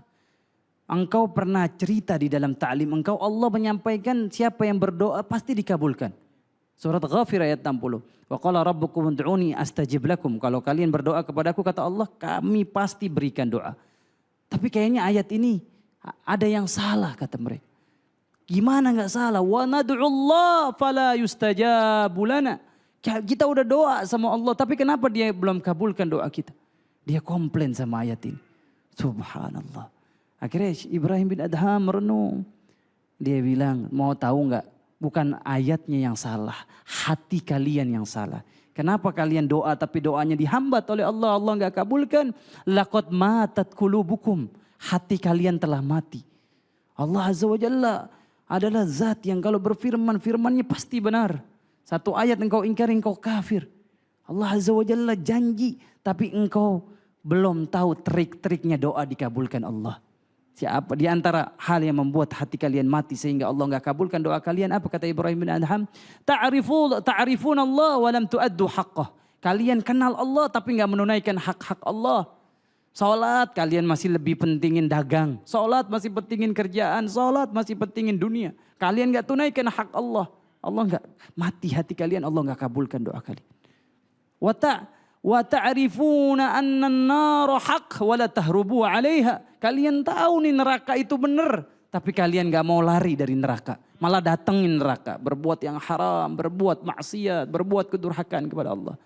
engkau pernah cerita di dalam ta'lim engkau Allah menyampaikan siapa yang berdoa pasti dikabulkan. Surat Ghafir ayat 60. Wa qala rabbukum ud'uni astajib lakum. Kalau kalian berdoa kepadaku kata Allah kami pasti berikan doa. Tapi kayaknya ayat ini ada yang salah kata mereka. Gimana nggak salah? Wa nad'ullah fala yustajabu lana. Kita udah doa sama Allah tapi kenapa dia belum kabulkan doa kita? Dia komplain sama ayat ini. Subhanallah. Akhirnya Ibrahim bin Adham merenung. Dia bilang, mau tahu nggak? Bukan ayatnya yang salah, hati kalian yang salah. Kenapa kalian doa tapi doanya dihambat oleh Allah, Allah nggak kabulkan? Laqad matat qulubukum, hati kalian telah mati. Allah Azza wa Jalla adalah zat yang kalau berfirman, firmannya pasti benar. Satu ayat engkau ingkari, engkau kafir. Allah Azza wa Jalla janji, tapi engkau belum tahu trik-triknya doa dikabulkan Allah. Siapa di antara hal yang membuat hati kalian mati sehingga Allah enggak kabulkan doa kalian? Apa kata Ibrahim bin Adham? Ta'rifun Allah wa lam tu'addu haqqah. Kalian kenal Allah tapi enggak menunaikan hak-hak Allah. Salat kalian masih lebih pentingin dagang. Salat masih pentingin kerjaan. Salat masih pentingin dunia. Kalian enggak tunaikan hak Allah. Allah enggak mati hati kalian, Allah enggak kabulkan doa kalian. Wa ta'rifuna anna an-nara haqq wa la tahrubu 'alaiha. Kalian tahu nih neraka itu benar, tapi kalian gak mau lari dari neraka. Malah datengin neraka, berbuat yang haram, berbuat maksiat, berbuat kedurhakaan kepada Allah.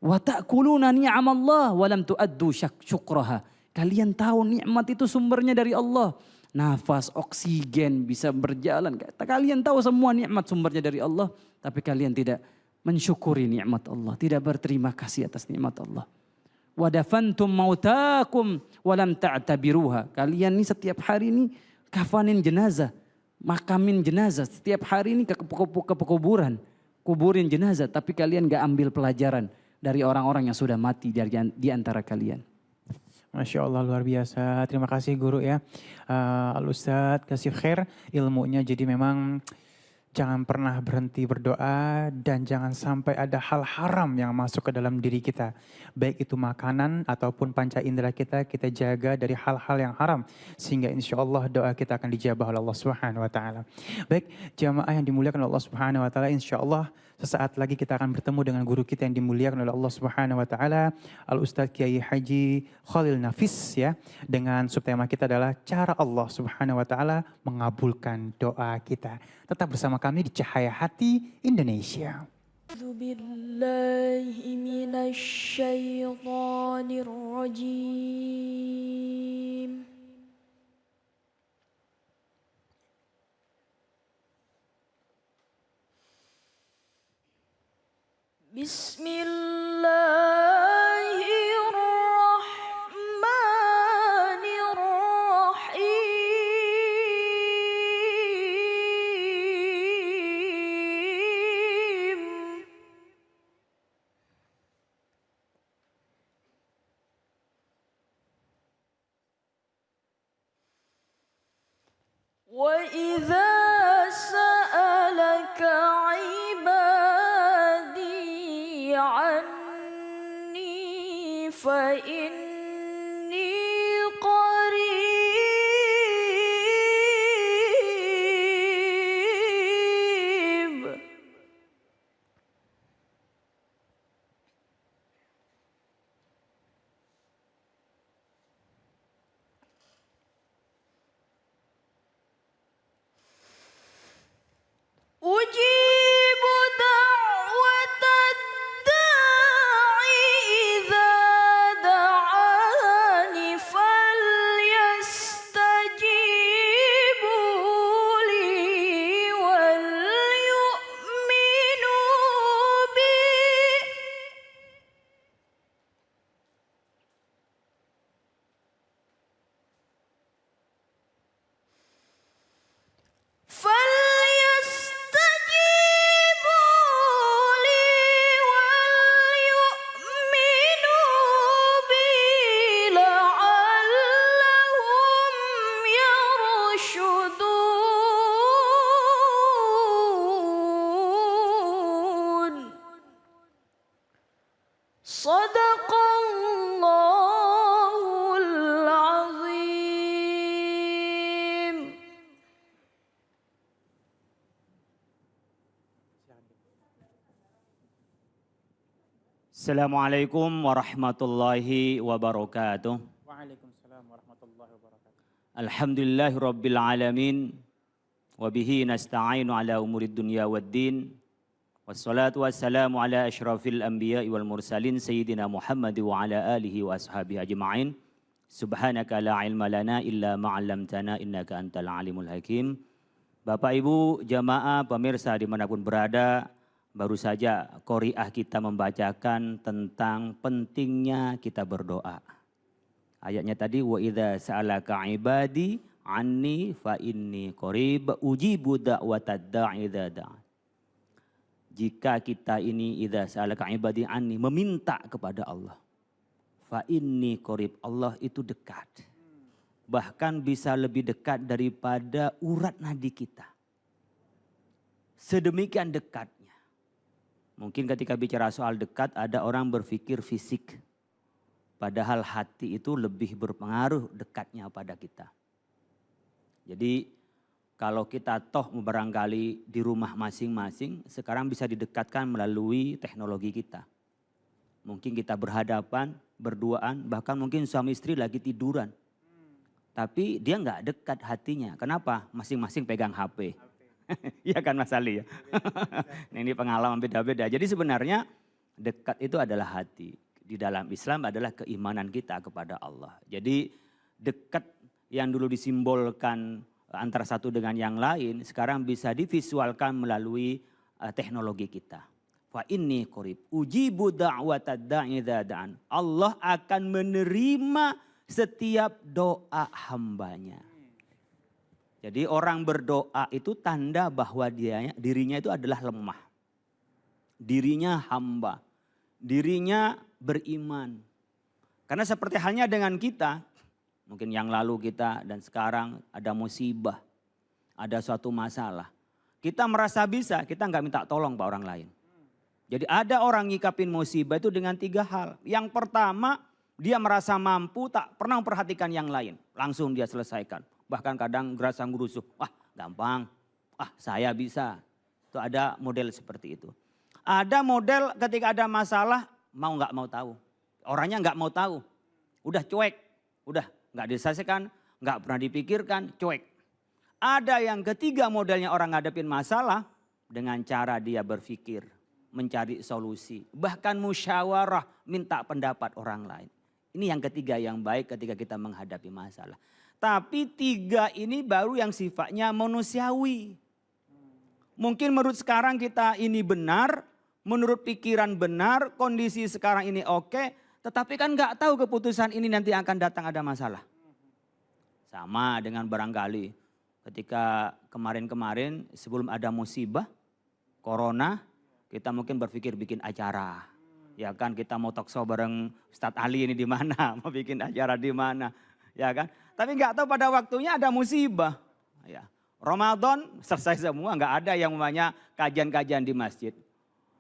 Wa ta'kuluna ni'amallah wa lam tu'addu syukraha. Kalian tahu nikmat itu sumbernya dari Allah. Nafas, oksigen bisa berjalan. Kalian tahu semua nikmat sumbernya dari Allah, tapi kalian tidak mensyukuri nikmat Allah, tidak berterima kasih atas nikmat Allah. Wa dafantum mautakum wa lam ta'tabiruha. Kalian ini setiap hari ini kafanin jenazah, makamin jenazah, setiap hari ini ke kuburan, kuburin jenazah, tapi kalian enggak ambil pelajaran dari orang-orang yang sudah mati di antara kalian. Masya Allah luar biasa. Terima kasih guru ya. Al-Ustadz kasih khair ilmunya. Jadi memang jangan pernah berhenti berdoa dan jangan sampai ada hal haram yang masuk ke dalam diri kita. Baik itu makanan ataupun panca indera kita jaga dari hal-hal yang haram. Sehingga insya Allah doa kita akan dijabah oleh Allah Subhanahu wa Ta'ala. Baik jamaah yang dimuliakan oleh Allah Subhanahu wa Ta'ala, insya Allah sesaat lagi kita akan bertemu dengan guru kita yang dimuliakan oleh Allah Subhanahu wa Ta'ala, Al-Ustadz Kiai Haji Khalil Nafis ya. Dengan subtema kita adalah cara Allah Subhanahu wa Ta'ala mengabulkan doa kita. Tetap bersama kami di Cahaya Hati Indonesia. A'udzubillahi minasyaitonirrajim. Bismillahirrahmanirrahim. Wa idza sa'alaka 'ibadi 'anni fa inni qarib. Assalamualaikum warahmatullahi wabarakatuh. Waalaikumsalam warahmatullahi wabarakatuh. Alhamdulillahi rabbil alamin. Wabihi nasta'inu ala umurid dunya waddin. Wassalatu wassalamu ala ashrafil anbiya wal mursalin sayyidina Muhammad wa ala alihi wa ashabihi ajma'in. Subhanaka la ilma lana illa ma'allamtana innaka antal alimul hakim. Bapak Ibu jamaah pemirsa dimanapun berada, baru saja qori'ah kita membacakan tentang pentingnya kita berdoa. Ayatnya tadi wa idza sa'alaka ibadi anni fa inni qarib ujibu da'watad da'i idza da'a. Jika kita ini idza sa'alaka ibadi anni meminta kepada Allah. Fa inni qarib, Allah itu dekat. Bahkan bisa lebih dekat daripada urat nadi kita. Sedemikian dekatnya. Mungkin ketika bicara soal dekat ada orang berpikir fisik. Padahal hati itu lebih berpengaruh dekatnya pada kita. Jadi kalau kita toh barangkali di rumah masing-masing sekarang bisa didekatkan melalui teknologi kita. Mungkin kita berhadapan, berduaan, bahkan mungkin suami istri lagi tiduran. Tapi dia nggak dekat hatinya. Kenapa? Masing-masing pegang HP. Iya kan Mas Ali ya? Nah, ini pengalaman beda-beda. Jadi sebenarnya dekat itu adalah hati. Di dalam Islam adalah keimanan kita kepada Allah. Jadi dekat yang dulu disimbolkan antara satu dengan yang lain sekarang bisa divisualkan melalui teknologi kita. Fa inni qarib ujibu da'watad da'i idza da'an. Allah akan menerima setiap doa hambanya. Jadi orang berdoa itu tanda bahwa dirinya itu adalah lemah. Dirinya hamba. Dirinya beriman. Karena seperti halnya dengan kita, mungkin yang lalu kita dan sekarang ada musibah. Ada suatu masalah. Kita merasa bisa, kita nggak minta tolong ke orang lain. Jadi ada orang ngikapin musibah itu dengan 3 hal. Yang pertama, dia merasa mampu tak pernah memperhatikan yang lain. Langsung dia selesaikan. Bahkan kadang gerasa gerusuh, wah gampang, saya bisa. Itu ada model seperti itu. Ada model ketika ada masalah mau nggak mau tahu. Orangnya nggak mau tahu, udah cuek, udah nggak diselesaikan, nggak pernah dipikirkan, cuek. Ada yang ketiga modelnya orang ngadepin masalah dengan cara dia berpikir, mencari solusi. Bahkan musyawarah, minta pendapat orang lain. Ini yang ketiga yang baik ketika kita menghadapi masalah. Tapi 3 ini baru yang sifatnya manusiawi. Mungkin menurut sekarang kita ini benar, menurut pikiran benar, kondisi sekarang ini oke, tetapi kan nggak tahu keputusan ini nanti akan datang ada masalah. Sama dengan barangkali ketika kemarin-kemarin sebelum ada musibah, corona, kita mungkin berpikir bikin acara. Ya kan kita mau talk show bareng Ustadz Ali ini di mana, mau bikin acara di mana, ya kan. Tapi nggak tahu pada waktunya ada musibah. Ya. Ramadan selesai semua, nggak ada yang namanya kajian-kajian di masjid.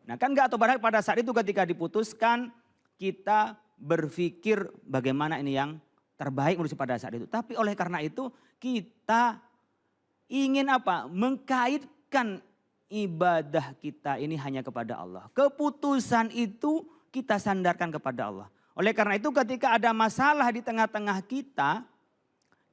Nah kan nggak tahu pada saat itu ketika diputuskan kita berpikir bagaimana ini yang terbaik menurut pada saat itu. Tapi oleh karena itu kita ingin apa? Mengkaitkan ibadah kita ini hanya kepada Allah. Keputusan itu kita sandarkan kepada Allah. Oleh karena itu ketika ada masalah di tengah-tengah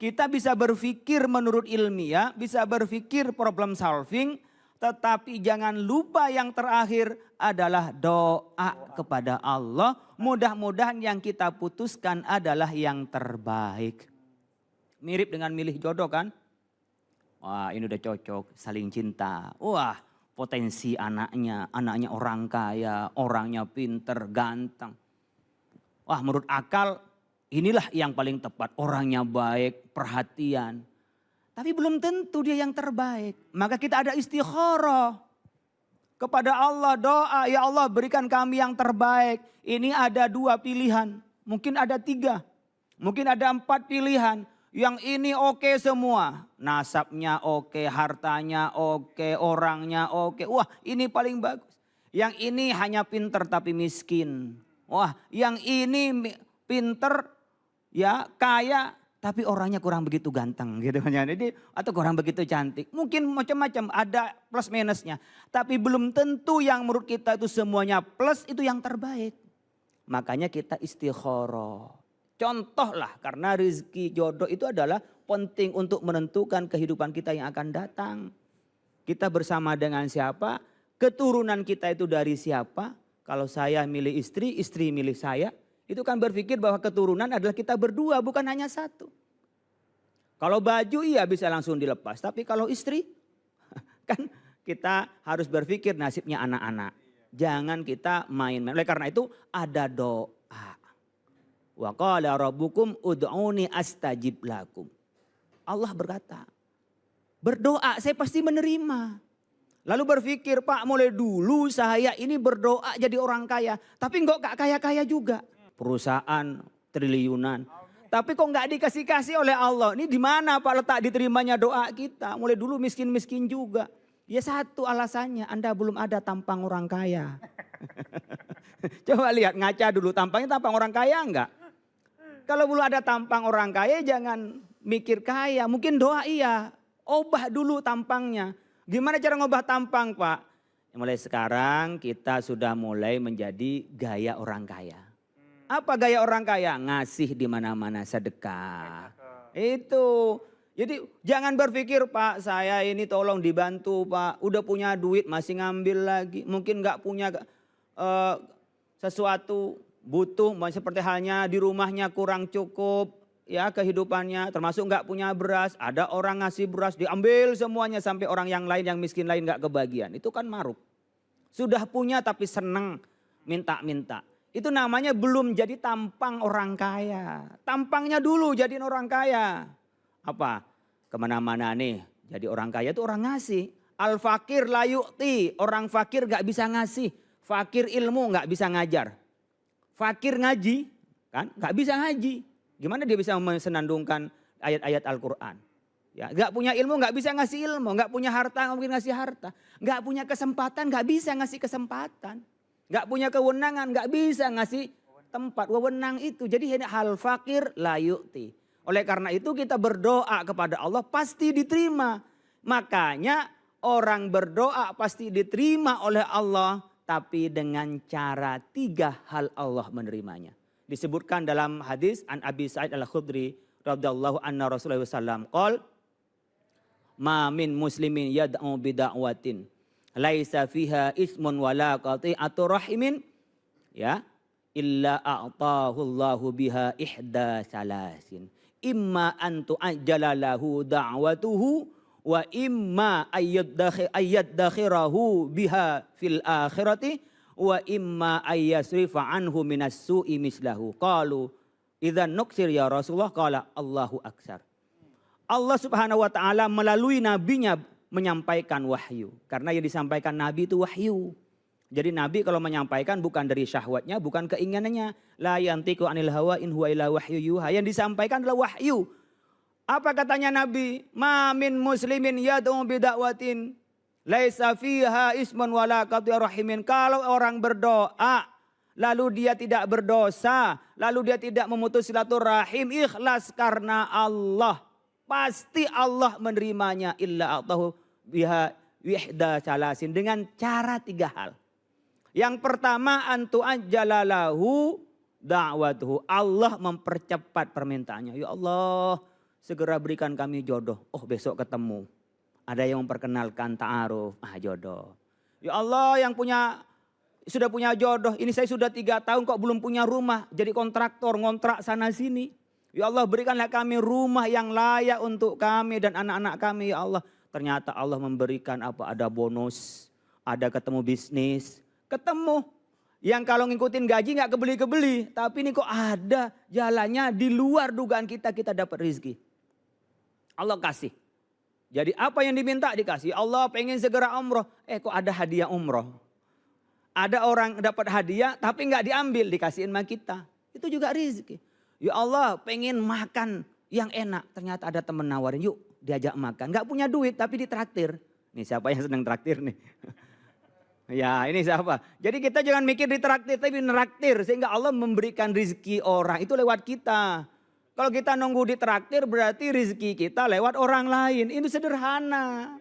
kita bisa berpikir menurut ilmiah, bisa berpikir problem solving, tetapi jangan lupa yang terakhir adalah doa kepada Allah. Mudah-mudahan yang kita putuskan adalah yang terbaik. Mirip dengan milih jodoh kan? Wah ini udah cocok, saling cinta. Wah potensi anaknya orang kaya, orangnya pinter, ganteng. Wah menurut akal inilah yang paling tepat, orangnya baik, perhatian. Tapi belum tentu dia yang terbaik. Maka kita ada istikharah kepada Allah, doa, ya Allah berikan kami yang terbaik. Ini ada 2 pilihan, mungkin ada 3, mungkin ada 4 pilihan. Yang ini oke semua, nasabnya oke, hartanya oke, orangnya oke. Wah ini paling bagus. Yang ini hanya pinter tapi miskin. Wah yang ini pinter ya kaya tapi orangnya kurang begitu ganteng gitu. Jadi atau kurang begitu cantik. Mungkin macam-macam ada plus minusnya. Tapi belum tentu yang menurut kita itu semuanya plus itu yang terbaik. Makanya kita istikharah. Contohlah, karena rezeki jodoh itu adalah penting untuk menentukan kehidupan kita yang akan datang. Kita bersama dengan siapa, keturunan kita itu dari siapa. Kalau saya milih istri, istri milih saya. Itu kan berpikir bahwa keturunan adalah kita berdua, bukan hanya satu. Kalau baju iya bisa langsung dilepas, tapi kalau istri kan kita harus berpikir nasibnya anak-anak. Jangan kita main-main. Oleh karena itu ada doa. Wa qala rabbukum ud'uni astajib lakum. Allah berkata, berdoa saya pasti menerima. Lalu berpikir, Pak mulai dulu saya ini berdoa jadi orang kaya. Tapi gak kaya-kaya juga. Perusahaan triliunan. Tapi kok gak dikasih-kasih oleh Allah. Ini di mana Pak letak diterimanya doa kita. Mulai dulu miskin-miskin juga. Ya satu alasannya, Anda belum ada tampang orang kaya. Coba lihat, ngaca dulu tampangnya tampang orang kaya enggak? Kalau belum ada tampang orang kaya jangan mikir kaya. Mungkin doa iya, obah dulu tampangnya. Gimana cara ngubah tampang Pak? Mulai sekarang kita sudah mulai menjadi gaya orang kaya. Apa gaya orang kaya? Ngasih di mana-mana, sedekah. Itu. Jadi jangan berpikir Pak saya ini tolong dibantu Pak. Udah punya duit masih ngambil lagi. Mungkin gak punya sesuatu butuh. Seperti halnya di rumahnya kurang cukup ya kehidupannya. Termasuk gak punya beras. Ada orang ngasih beras diambil semuanya sampai orang yang lain yang miskin lain gak kebagian. Itu kan maruk. Sudah punya tapi senang minta-minta. Itu namanya belum jadi tampang orang kaya. Tampangnya dulu jadiin orang kaya. Apa? Kemana-mana nih jadi orang kaya itu orang ngasih. Al-fakir la yu'ti. Orang fakir gak bisa ngasih. Fakir ilmu gak bisa ngajar. Fakir ngaji kan gak bisa ngaji. Gimana dia bisa mensenandungkan ayat-ayat Al-Quran. Ya, gak punya ilmu gak bisa ngasih ilmu. Gak punya harta gak mungkin ngasih harta. Gak punya kesempatan gak bisa ngasih kesempatan. Gak punya kewenangan gak bisa ngasih tempat. Wewenang itu. Jadi ini hal fakir la yu'ti. Oleh karena itu kita berdoa kepada Allah pasti diterima. Makanya orang berdoa pasti diterima oleh Allah. Tapi dengan cara 3 hal Allah menerimanya. Disebutkan dalam hadis an Abi Sa'id al-Khudri radhiyallahu anna Rasulullah SAW qol ma min muslimin yad'u bida'watin laisa fiha ismun wala qati'atu rahimin ya illa a'tahu Allahu biha ihda salasin. Imma an tu'ajjala lahu da'watuhu wa imma ayyaddakhirahu biha fil akhirati wa imma ayyasrifa anhu minas su'i mislahu. Qalu idzan nuksir ya Rasulullah qala Allahu aksar. Allah Subhanahu wa taala melalui nabinya menyampaikan wahyu. Karena yang disampaikan nabi itu wahyu. Jadi nabi kalau menyampaikan bukan dari syahwatnya, bukan keinginannya. La yantiqu anil hawa in huwa illa wahyu yuha. Yang disampaikan adalah wahyu. Apa katanya Nabi? Ma min muslimin yad'u bida'watin laisa fiha ismun wala qati'ur rahimin. Kalau orang berdoa lalu dia tidak berdosa, lalu dia tidak memutus silaturahim, ikhlas karena Allah, pasti Allah menerimanya illa atahu biha wihda salasin, dengan cara 3 hal. Yang pertama antu ajjalalahu da'watuhu. Allah mempercepat permintaannya. Ya Allah, segera berikan kami jodoh. Oh, besok ketemu. Ada yang memperkenalkan ta'aruf, jodoh. Ya Allah, yang sudah punya jodoh. Ini saya sudah 3 tahun kok belum punya rumah. Jadi kontraktor, ngontrak sana sini. Ya Allah, berikanlah kami rumah yang layak untuk kami dan anak-anak kami. Ya Allah, ternyata Allah memberikan apa? Ada bonus, ada ketemu bisnis. Ketemu yang kalau ngikutin gaji nggak kebeli-kebeli. Tapi ini kok ada jalannya di luar dugaan kita dapat rezeki. Allah kasih. Jadi apa yang diminta dikasih. Allah pengen segera umroh. Kok ada hadiah umroh. Ada orang dapat hadiah tapi nggak diambil, dikasihin sama kita. Itu juga rezeki. Ya Allah pengen makan yang enak. Ternyata ada temen nawarin, yuk diajak makan. Nggak punya duit tapi ditraktir. Nih siapa yang senang traktir nih? Ya ini siapa? Jadi kita jangan mikir ditraktir tapi neraktir. Sehingga Allah memberikan rezeki orang itu lewat kita. Kalau kita nunggu ditraktir berarti rezeki kita lewat orang lain. Ini sederhana.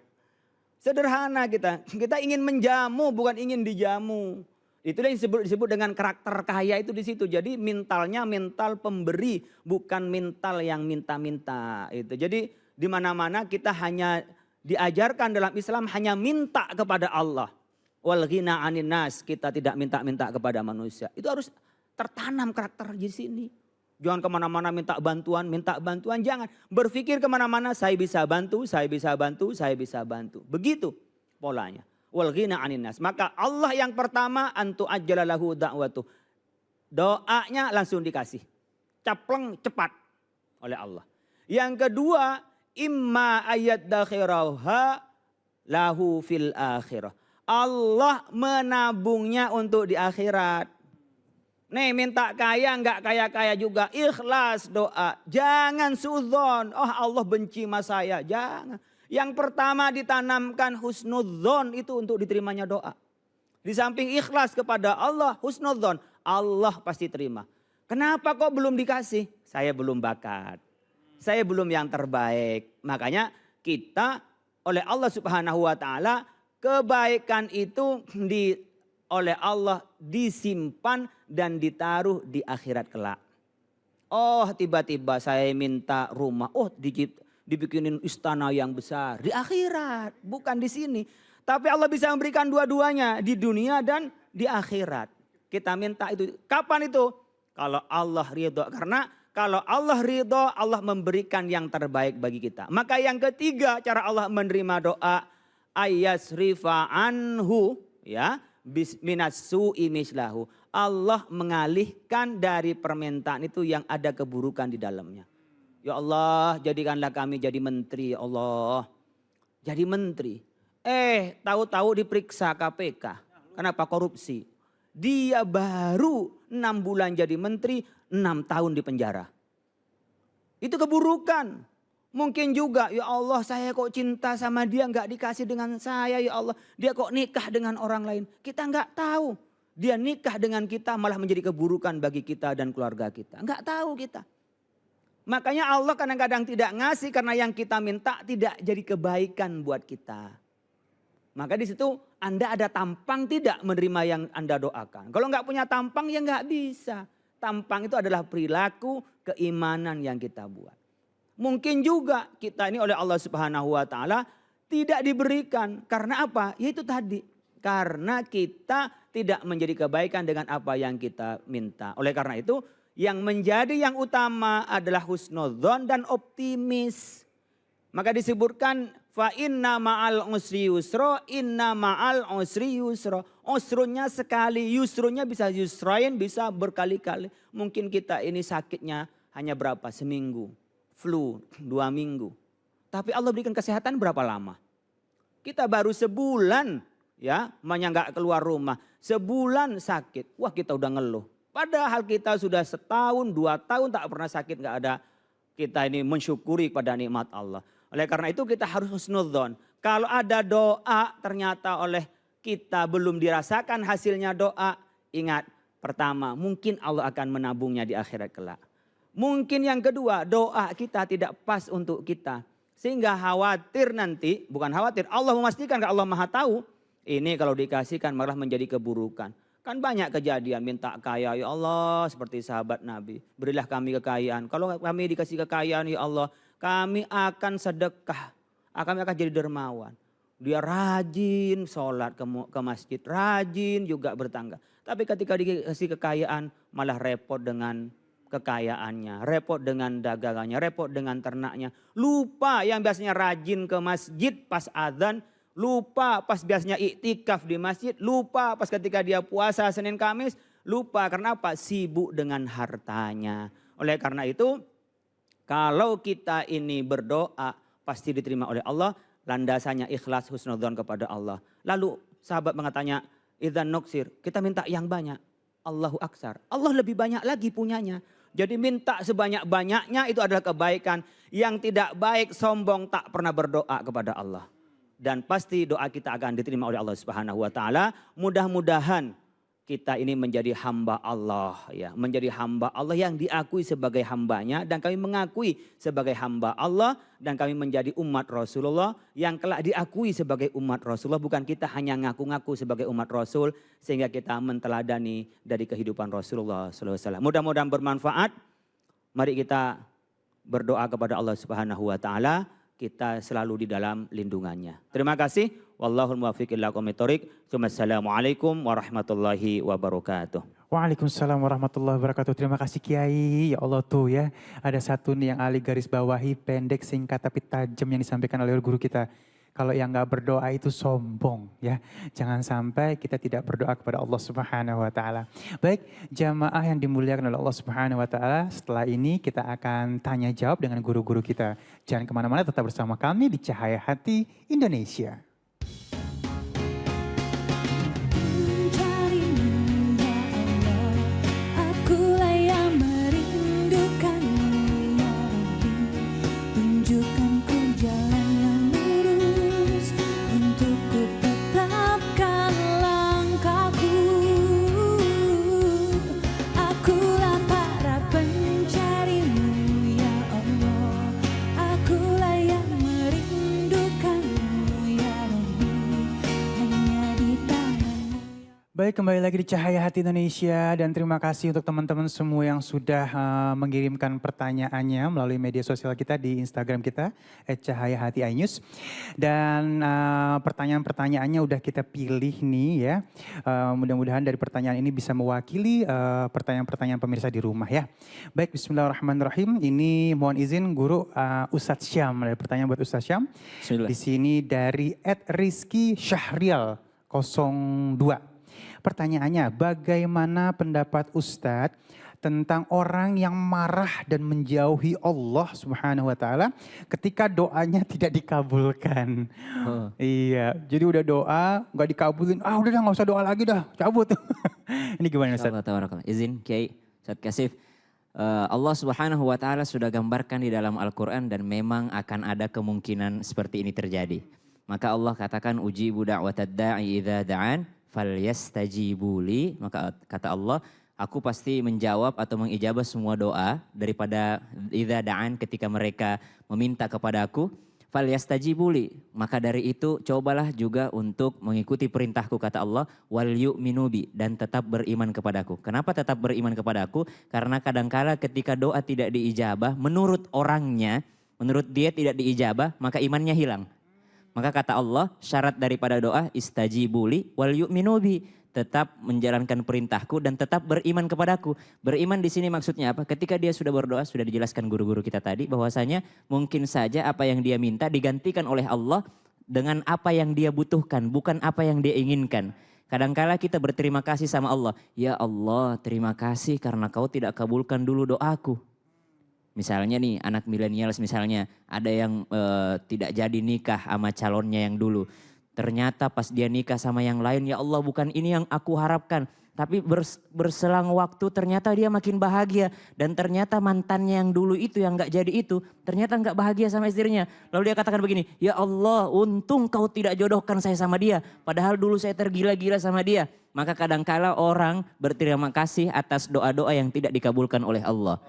Sederhana kita. Kita ingin menjamu bukan ingin dijamu. Itulah yang disebut dengan karakter kaya itu di situ. Jadi mentalnya mental pemberi, bukan mental yang minta-minta. Itu. Jadi di mana-mana kita hanya diajarkan dalam Islam hanya minta kepada Allah. Wal ghina 'anin nas, kita tidak minta-minta kepada manusia. Itu harus tertanam karakter di sini. Jangan kemana-mana minta bantuan, jangan. Berpikir kemana-mana saya bisa bantu, saya bisa bantu, saya bisa bantu. Begitu polanya. Wal ghina 'anin nas. Maka Allah yang pertama antu ajjalalahu da'watuh. Doanya langsung dikasih. Capleng cepat oleh Allah. Yang kedua, imma ayat dakhirauha lahu fil akhirah. Allah menabungnya untuk di akhirat. Nih minta kaya enggak kaya-kaya juga. Ikhlas doa. Jangan sudzon. Oh Allah benci sama saya. Jangan. Yang pertama ditanamkan husnudzon itu untuk diterimanya doa. Di samping ikhlas kepada Allah, husnudzon. Allah pasti terima. Kenapa kok belum dikasih? Saya belum bakat. Saya belum yang terbaik. Makanya kita oleh Allah Subhanahu wa taala kebaikan itu oleh Allah disimpan dan ditaruh di akhirat kelak. Oh tiba-tiba saya minta rumah. Oh dibikinin istana yang besar. Di akhirat bukan di sini. Tapi Allah bisa memberikan dua-duanya di dunia dan di akhirat. Kita minta itu. Kapan itu? Kalau Allah ridho. Karena kalau Allah ridho Allah memberikan yang terbaik bagi kita. Maka yang ketiga cara Allah menerima doa. Ayasrifa anhu ya. Minassu'i mislahu. Allah mengalihkan dari permintaan itu yang ada keburukan di dalamnya. Ya Allah jadikanlah kami jadi menteri ya Allah. Jadi menteri. Tahu-tahu diperiksa KPK. Kenapa korupsi? Dia baru 6 bulan jadi menteri, 6 tahun di penjara. Itu keburukan. Mungkin juga ya Allah saya kok cinta sama dia nggak dikasih dengan saya ya Allah. Dia kok nikah dengan orang lain. Kita nggak tahu. Dia nikah dengan kita malah menjadi keburukan bagi kita dan keluarga kita. Nggak tahu kita. Makanya Allah kadang-kadang tidak ngasih karena yang kita minta tidak jadi kebaikan buat kita. Maka di situ Anda ada tampang tidak menerima yang Anda doakan. Kalau nggak punya tampang ya nggak bisa. Tampang itu adalah perilaku keimanan yang kita buat. Mungkin juga kita ini oleh Allah Subhanahu wa taala tidak diberikan. Karena apa? Yaitu tadi. Karena kita tidak menjadi kebaikan dengan apa yang kita minta. Oleh karena itu yang menjadi yang utama adalah husnudzon dan optimis. Maka disebutkan fa inna ma'al usri yusra, inna ma'al usri yusra. Usrunya sekali, yusrunya bisa yusrain, bisa berkali-kali. Mungkin kita ini sakitnya hanya berapa? Seminggu. Flu 2 minggu. Tapi Allah berikan kesehatan berapa lama? Kita baru sebulan ya, makanya nggak keluar rumah. Sebulan sakit, wah kita udah ngeluh. Padahal kita sudah 1 tahun, 2 tahun tak pernah sakit, nggak ada. Kita ini mensyukuri pada nikmat Allah. Oleh karena itu kita harus husnudzon. Kalau ada doa ternyata oleh kita belum dirasakan hasilnya doa. Ingat pertama mungkin Allah akan menabungnya di akhirat kelak. Mungkin yang kedua doa kita tidak pas untuk kita. Sehingga khawatir nanti, bukan khawatir, Allah memastikan kalau Allah maha tahu. Ini kalau dikasihkan malah menjadi keburukan. Kan banyak kejadian minta kaya ya Allah seperti sahabat Nabi. Berilah kami kekayaan. Kalau kami dikasih kekayaan ya Allah kami akan sedekah. Kami akan jadi dermawan. Dia rajin sholat ke masjid. Rajin juga bertangga. Tapi ketika dikasih kekayaan malah repot dengan kekayaannya, repot dengan dagangannya, repot dengan ternaknya. Lupa yang biasanya rajin ke masjid pas azan, lupa pas biasanya iktikaf di masjid, lupa pas ketika dia puasa Senin Kamis, lupa karena apa? Sibuk dengan hartanya. Oleh karena itu, kalau kita ini berdoa pasti diterima oleh Allah, landasannya ikhlas husnudzon kepada Allah. Lalu sahabat mengatakan, idzan nuksir, kita minta yang banyak. Allahu aksar, Allah lebih banyak lagi punyanya. Jadi minta sebanyak-banyaknya itu adalah kebaikan. Yang tidak baik, sombong, tak pernah berdoa kepada Allah. Dan pasti doa kita akan diterima oleh Allah Subhanahu wa taala. Mudah-mudahan kita ini menjadi hamba Allah, ya, menjadi hamba Allah yang diakui sebagai hambanya, dan kami mengakui sebagai hamba Allah, dan kami menjadi umat Rasulullah yang kelak diakui sebagai umat Rasulullah. Bukan kita hanya ngaku-ngaku sebagai umat Rasul sehingga kita menteladani dari kehidupan Rasulullah SAW. Mudah-mudahan bermanfaat. Mari kita berdoa kepada Allah Subhanahu wa taala, kita selalu di dalam lindungannya. Terima kasih. Wallahul muwaffiq ila aqwamit thoriq. Assalamualaikum warahmatullahi wabarakatuh. Waalaikumsalam warahmatullahi wabarakatuh. Terima kasih Kiai. Ya Allah tuh ya, ada satu nih yang Ali garis bawahi, pendek, singkat tapi tajam yang disampaikan oleh guru kita. Kalau yang nggak berdoa itu sombong ya. Jangan sampai kita tidak berdoa kepada Allah Subhanahu wa taala. Baik, jamaah yang dimuliakan oleh Allah Subhanahu wa taala, setelah ini kita akan tanya jawab dengan guru-guru kita. Jangan kemana-mana, tetap bersama kami di Cahaya Hati Indonesia. Mencarimu ya Allah, akulah yang merindukanmu ya Rabbi. Tunjukkanku jalan yang lurus untuk ku tetapkan langkahku. Akulah para pencarimu ya Allah, akulah yang merindukanmu ya Rabbi. Hanya di tanganmu. Baik, kembali lagi di Cahaya Hati Indonesia, dan terima kasih untuk teman-teman semua yang sudah mengirimkan pertanyaannya melalui media sosial kita di Instagram kita @cahayahatiinews. Dan pertanyaan-pertanyaannya udah kita pilih nih ya. Mudah-mudahan dari pertanyaan ini bisa mewakili pertanyaan-pertanyaan pemirsa di rumah ya. Baik, bismillahirrahmanirrahim. Ini mohon izin guru Ustadz Syam, ada pertanyaan buat Ustadz Syam. Bismillah. Di sini dari @rizky syahrial 02. Pertanyaannya, bagaimana pendapat Ustadz tentang orang yang marah dan menjauhi Allah Subhanahu wa taala ketika doanya tidak dikabulkan? Oh. Iya, jadi udah doa nggak dikabulin, udah dah nggak usah doa lagi dah, cabut. Ini gimana Ustadz? Insyaallah, tabarakallah. Izin Kiai Ustadz Kasif. Allah Subhanahu wa taala sudah gambarkan di dalam Al-Qur'an dan memang akan ada kemungkinan seperti ini terjadi. Maka Allah katakan ujibu da'watad da'i idza da'an falyastajibuli. Maka kata Allah, aku pasti menjawab atau mengijabah semua doa daripada idza da'an, ketika mereka meminta kepada aku. Falyastajibuli, maka dari itu cobalah juga untuk mengikuti perintahku, kata Allah, wal yu'minu bi, dan tetap beriman kepadaku. Kenapa tetap beriman kepadaku? Karena kadangkala ketika doa tidak diijabah, menurut orangnya, menurut dia tidak diijabah, maka imannya hilang. Maka kata Allah, syarat daripada doa istajibuli wal yu'minu bi, tetap menjalankan perintahku dan tetap beriman kepadaku. Beriman di sini maksudnya apa? Ketika dia sudah berdoa, sudah dijelaskan guru-guru kita tadi bahwasanya mungkin saja apa yang dia minta digantikan oleh Allah dengan apa yang dia butuhkan, bukan apa yang dia inginkan. Kadangkala kita berterima kasih sama Allah, ya Allah terima kasih karena kau tidak kabulkan dulu doaku. Misalnya nih anak milenial misalnya ada yang tidak jadi nikah sama calonnya yang dulu. Ternyata pas dia nikah sama yang lain, ya Allah bukan ini yang aku harapkan. Tapi berselang waktu ternyata dia makin bahagia. Dan ternyata mantannya yang dulu itu yang gak jadi itu, ternyata gak bahagia sama istrinya. Lalu dia katakan begini, ya Allah untung kau tidak jodohkan saya sama dia. Padahal dulu saya tergila-gila sama dia. Maka kadangkala orang berterima kasih atas doa-doa yang tidak dikabulkan oleh Allah.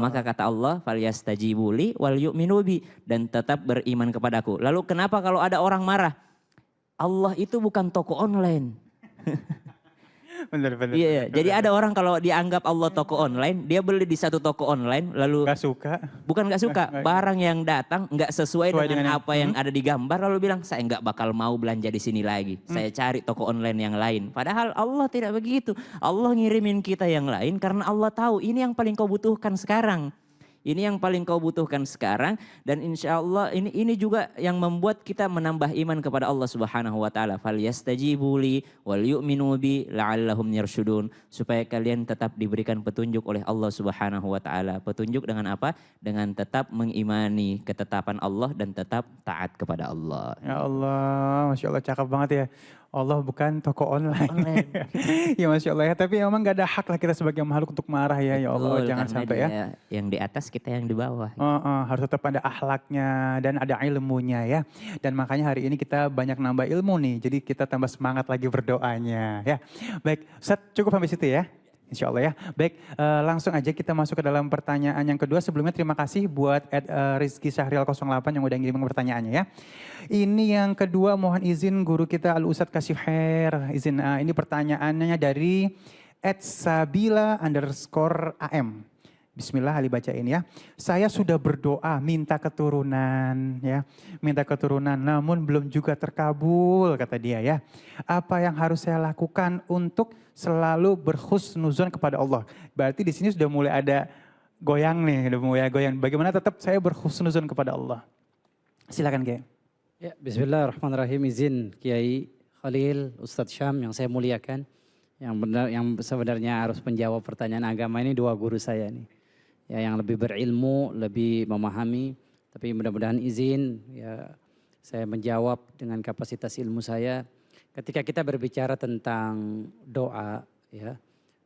Maka kata Allah, falyastajibuli wal yu'minu bi, dan tetap beriman kepadaku. Lalu kenapa kalau ada orang marah? Allah itu bukan toko online. Bener. Iya, jadi ada orang kalau dianggap Allah toko online, dia beli di satu toko online lalu Gak suka. bukan nggak suka, barang yang datang nggak sesuai dengan apa yang ada di gambar, lalu bilang saya nggak bakal mau belanja di sini lagi, saya cari toko online yang lain. Padahal Allah tidak begitu, Allah ngirimin kita yang lain karena Allah tahu ini yang paling kau butuhkan sekarang. Ini yang paling kau butuhkan sekarang, dan insya Allah ini juga yang membuat kita menambah iman kepada Allah Subhanahu wa taala. Falyastajibuli wal yu'minu bi la'allahum yarshudun, supaya kalian tetap diberikan petunjuk oleh Allah Subhanahu wa taala. Petunjuk dengan apa? Dengan tetap mengimani ketetapan Allah dan tetap taat kepada Allah. Ya Allah, Masya Allah cakep banget ya. Allah bukan toko online. Online. Ya Masya Allah ya, tapi memang gak ada hak lah kita sebagai makhluk untuk marah ya Allah, Betul, jangan karena sampai ya. dia yang di atas, kita yang di bawah. Harus tetap ada akhlaknya dan ada ilmunya ya. Dan makanya hari ini kita banyak nambah ilmu nih, jadi kita tambah semangat lagi berdoanya ya. Baik, Ustaz cukup sampai situ ya. Insya Allah ya. Baik, langsung aja kita masuk ke dalam pertanyaan yang kedua. Sebelumnya terima kasih buat Rizky Syahrial 08 yang udah ngirim pertanyaannya ya. Ini yang kedua, mohon izin guru kita Al Ustadz kasih Khair. Izin, ini pertanyaannya dari @sabila_am. Bismillah, Ali bacain ya. Saya sudah berdoa minta keturunan ya. Minta keturunan namun belum juga terkabul kata dia ya. Apa yang harus saya lakukan untuk selalu berhusnuzon kepada Allah? Berarti di sini sudah mulai ada goyang nih, udah mulai goyang. Bagaimana tetap saya berhusnuzon kepada Allah? Silakan Kiai. Ya, bismillahirrahmanirrahim. Izin Kiai Khalil, Ustadz Syam yang saya muliakan. Yang sebenarnya harus menjawab pertanyaan agama ini dua guru saya nih. Ya, yang lebih berilmu, lebih memahami, tapi mudah-mudahan izin ya saya menjawab dengan kapasitas ilmu saya. Ketika kita berbicara tentang doa ya,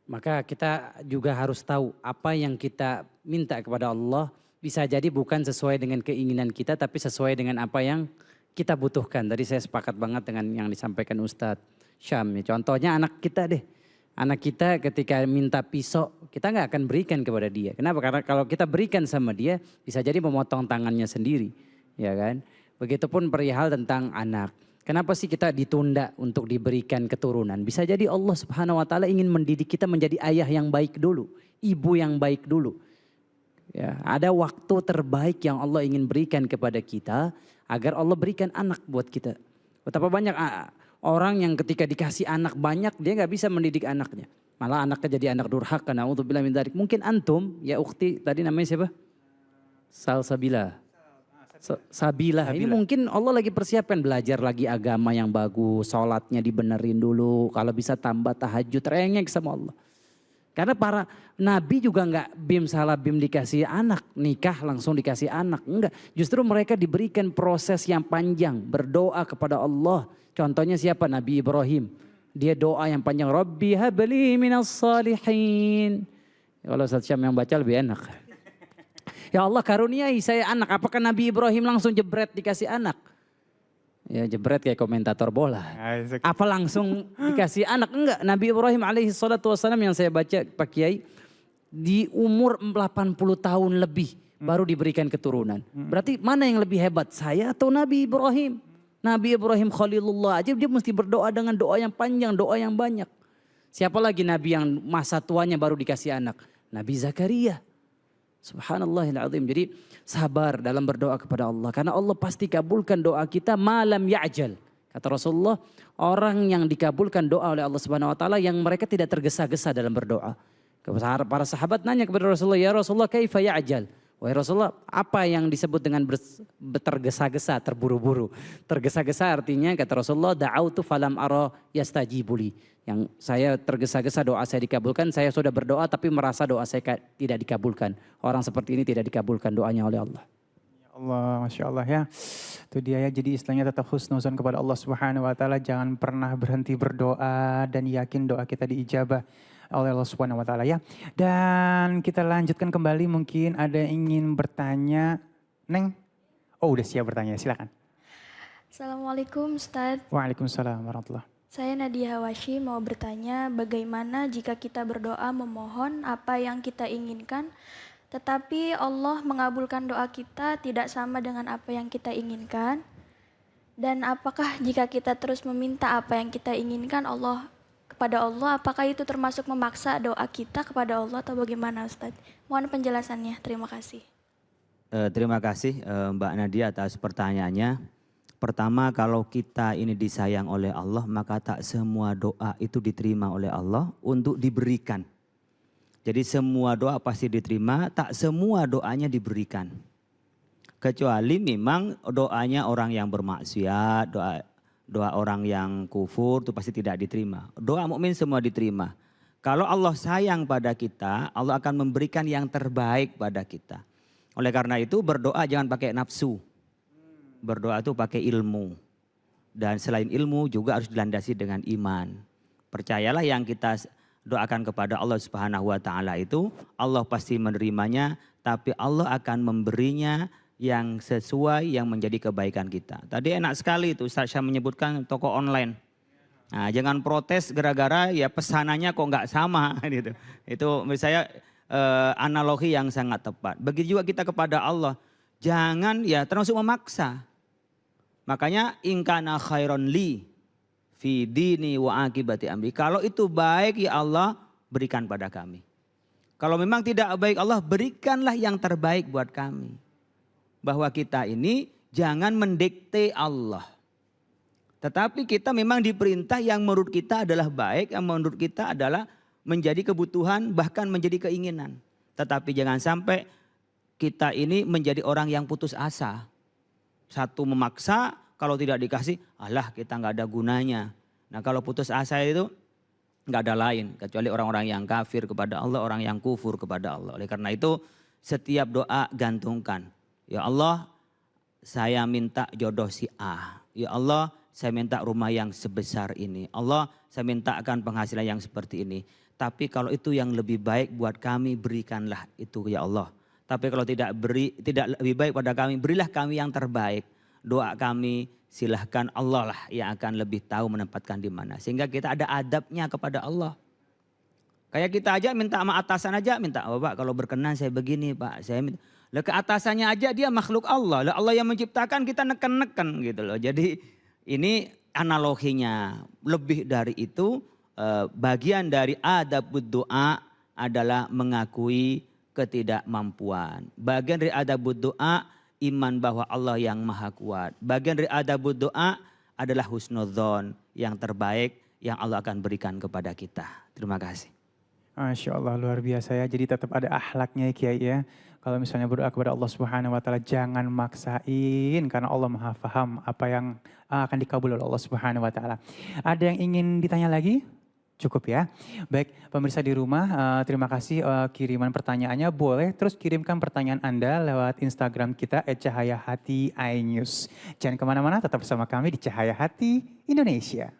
maka kita juga harus tahu apa yang kita minta kepada Allah bisa jadi bukan sesuai dengan keinginan kita, tapi sesuai dengan apa yang kita butuhkan. Tadi saya sepakat banget dengan yang disampaikan Ustadz Syam. Contohnya anak kita deh. Anak kita ketika minta pisau, kita nggak akan berikan kepada dia. Kenapa? Karena kalau kita berikan sama dia, bisa jadi memotong tangannya sendiri, ya kan? Begitupun perihal tentang anak. Kenapa sih kita ditunda untuk diberikan keturunan? Bisa jadi Allah Subhanahu Wa Taala ingin mendidik kita menjadi ayah yang baik dulu, ibu yang baik dulu. Ya, ada waktu terbaik yang Allah ingin berikan kepada kita agar Allah berikan anak buat kita. Betapa banyak orang yang ketika dikasih anak banyak dia nggak bisa mendidik anaknya. Malah anaknya jadi anak durhaka. Na'udzubillah min dzalik. Mungkin antum ya ukhti tadi namanya siapa? Salsabila. Sabila. Ini mungkin Allah lagi persiapkan belajar lagi agama yang bagus. Sholatnya dibenerin dulu. Kalau bisa tambah tahajud rengek sama Allah. Karena para nabi juga nggak bim salah bim dikasih anak. Nikah langsung dikasih anak. Enggak. Justru mereka diberikan proses yang panjang. Berdoa kepada Allah. Contohnya siapa? Nabi Ibrahim. Dia doa yang panjang. Rabbi habli minas salihin. Kalau Ustaz Syam yang baca lebih enak. Ya Allah karuniai saya anak. Apakah Nabi Ibrahim langsung jebret dikasih anak? Ya jebret kayak komentator bola. Apa langsung dikasih anak? Enggak. Nabi Ibrahim alaihi salatu wassalam yang saya baca Pak Kiai. Di umur 80 tahun lebih baru diberikan keturunan. Berarti mana yang lebih hebat? Saya atau Nabi Ibrahim? Nabi Ibrahim Khalilullah aja dia mesti berdoa dengan doa yang panjang, doa yang banyak. Siapa lagi Nabi yang masa tuanya baru dikasih anak? Nabi Zakaria. Subhanallahilazim. Jadi sabar dalam berdoa kepada Allah. Karena Allah pasti kabulkan doa kita malam ya'jal. Kata Rasulullah, orang yang dikabulkan doa oleh Allah Subhanahu Wa Taala yang mereka tidak tergesa-gesa dalam berdoa. Para sahabat nanya kepada Rasulullah, ya Rasulullah kaifa ya'jal? Wahai Rasulullah, apa yang disebut dengan tergesa-gesa, terburu-buru? Tergesa-gesa artinya kata Rasulullah, da'autu falam ara yastajibuli. Yang saya tergesa-gesa doa saya dikabulkan, saya sudah berdoa tapi merasa doa saya tidak dikabulkan. Orang seperti ini tidak dikabulkan doanya oleh Allah. Ya Allah, Masya Allah ya. Itu dia ya, jadi istilahnya tetap husnuzon kepada Allah Subhanahu Wa Taala. Jangan pernah berhenti berdoa dan yakin doa kita diijabah oleh Allah Subhanahu Wa Taala ya. Dan kita lanjutkan kembali, mungkin ada yang ingin bertanya. Neng? Oh udah siap bertanya, silakan. Assalamualaikum Ustadz. Waalaikumsalam warahmatullahi. Saya Nadia Hawashi mau bertanya bagaimana jika kita berdoa memohon apa yang kita inginkan tetapi Allah mengabulkan doa kita tidak sama dengan apa yang kita inginkan. Dan apakah jika kita terus meminta apa yang kita inginkan kepada Allah, apakah itu termasuk memaksa doa kita kepada Allah atau bagaimana Ustadz? Mohon penjelasannya, terima kasih. Terima kasih Mbak Nadia atas pertanyaannya. Pertama, kalau kita ini disayang oleh Allah, maka tak semua doa itu diterima oleh Allah untuk diberikan. Jadi semua doa pasti diterima, tak semua doanya diberikan. Kecuali memang doanya orang yang bermaksiat, doa orang yang kufur itu pasti tidak diterima. Doa mukmin semua diterima. Kalau Allah sayang pada kita, Allah akan memberikan yang terbaik pada kita. Oleh karena itu berdoa jangan pakai nafsu. Berdoa itu pakai ilmu. Dan selain ilmu juga harus dilandasi dengan iman. Percayalah yang kita doakan kepada Allah Subhanahu wa taala itu Allah pasti menerimanya, tapi Allah akan memberinya yang sesuai yang menjadi kebaikan kita. Tadi enak sekali itu Ustaz Syah menyebutkan toko online. Nah, jangan protes gara-gara ya pesanannya kok nggak sama gitu. Itu menurut saya analogi yang sangat tepat. Begitu juga kita kepada Allah. Jangan ya termasuk memaksa. Makanya ingkana khairon li fi dini wa akibati amri. Kalau itu baik ya Allah berikan pada kami. Kalau memang tidak baik Allah berikanlah yang terbaik buat kami. Bahwa kita ini jangan mendikte Allah. Tetapi kita memang diperintah yang menurut kita adalah baik, yang menurut kita adalah menjadi kebutuhan bahkan menjadi keinginan. Tetapi jangan sampai kita ini menjadi orang yang putus asa. Satu memaksa, kalau tidak dikasih, alah kita nggak ada gunanya. Nah kalau putus asa itu nggak ada lain. Kecuali orang-orang yang kafir kepada Allah, orang yang kufur kepada Allah. Oleh karena itu setiap doa gantungkan. Ya Allah saya minta jodoh si A. Ya Allah saya minta rumah yang sebesar ini. Allah saya minta akan penghasilan yang seperti ini. Tapi kalau itu yang lebih baik buat kami berikanlah itu ya Allah. Tapi kalau tidak lebih baik pada kami, berilah kami yang terbaik. Doa kami silahkan Allah lah yang akan lebih tahu menempatkan di mana. Sehingga kita ada adabnya kepada Allah. Kayak kita aja minta sama atasan aja, minta, oh Pak kalau berkenan saya begini Pak. Saya minta. Lah ke atasannya aja dia makhluk Allah. Lah Allah yang menciptakan kita neken-neken gitu loh. Jadi ini analoginya. Lebih dari itu bagian dari adab doa adalah mengakui ketidakmampuan. Bagian dari adab doa iman bahwa Allah yang maha kuat. Bagian dari adab doa adalah husnudzon yang terbaik yang Allah akan berikan kepada kita. Terima kasih. Masya Allah luar biasa ya. Jadi tetap ada akhlaknya ya Kiai ya. Kalau misalnya berdoa kepada Allah Subhanahu wa taala jangan maksain karena Allah Maha paham apa yang akan dikabul oleh Allah Subhanahu wa taala. Ada yang ingin ditanya lagi? Cukup ya. Baik, pemirsa di rumah, terima kasih kiriman pertanyaannya. Boleh terus kirimkan pertanyaan Anda lewat Instagram kita @cahayahati_inews. Jangan kemana-mana, tetap bersama kami di Cahaya Hati Indonesia.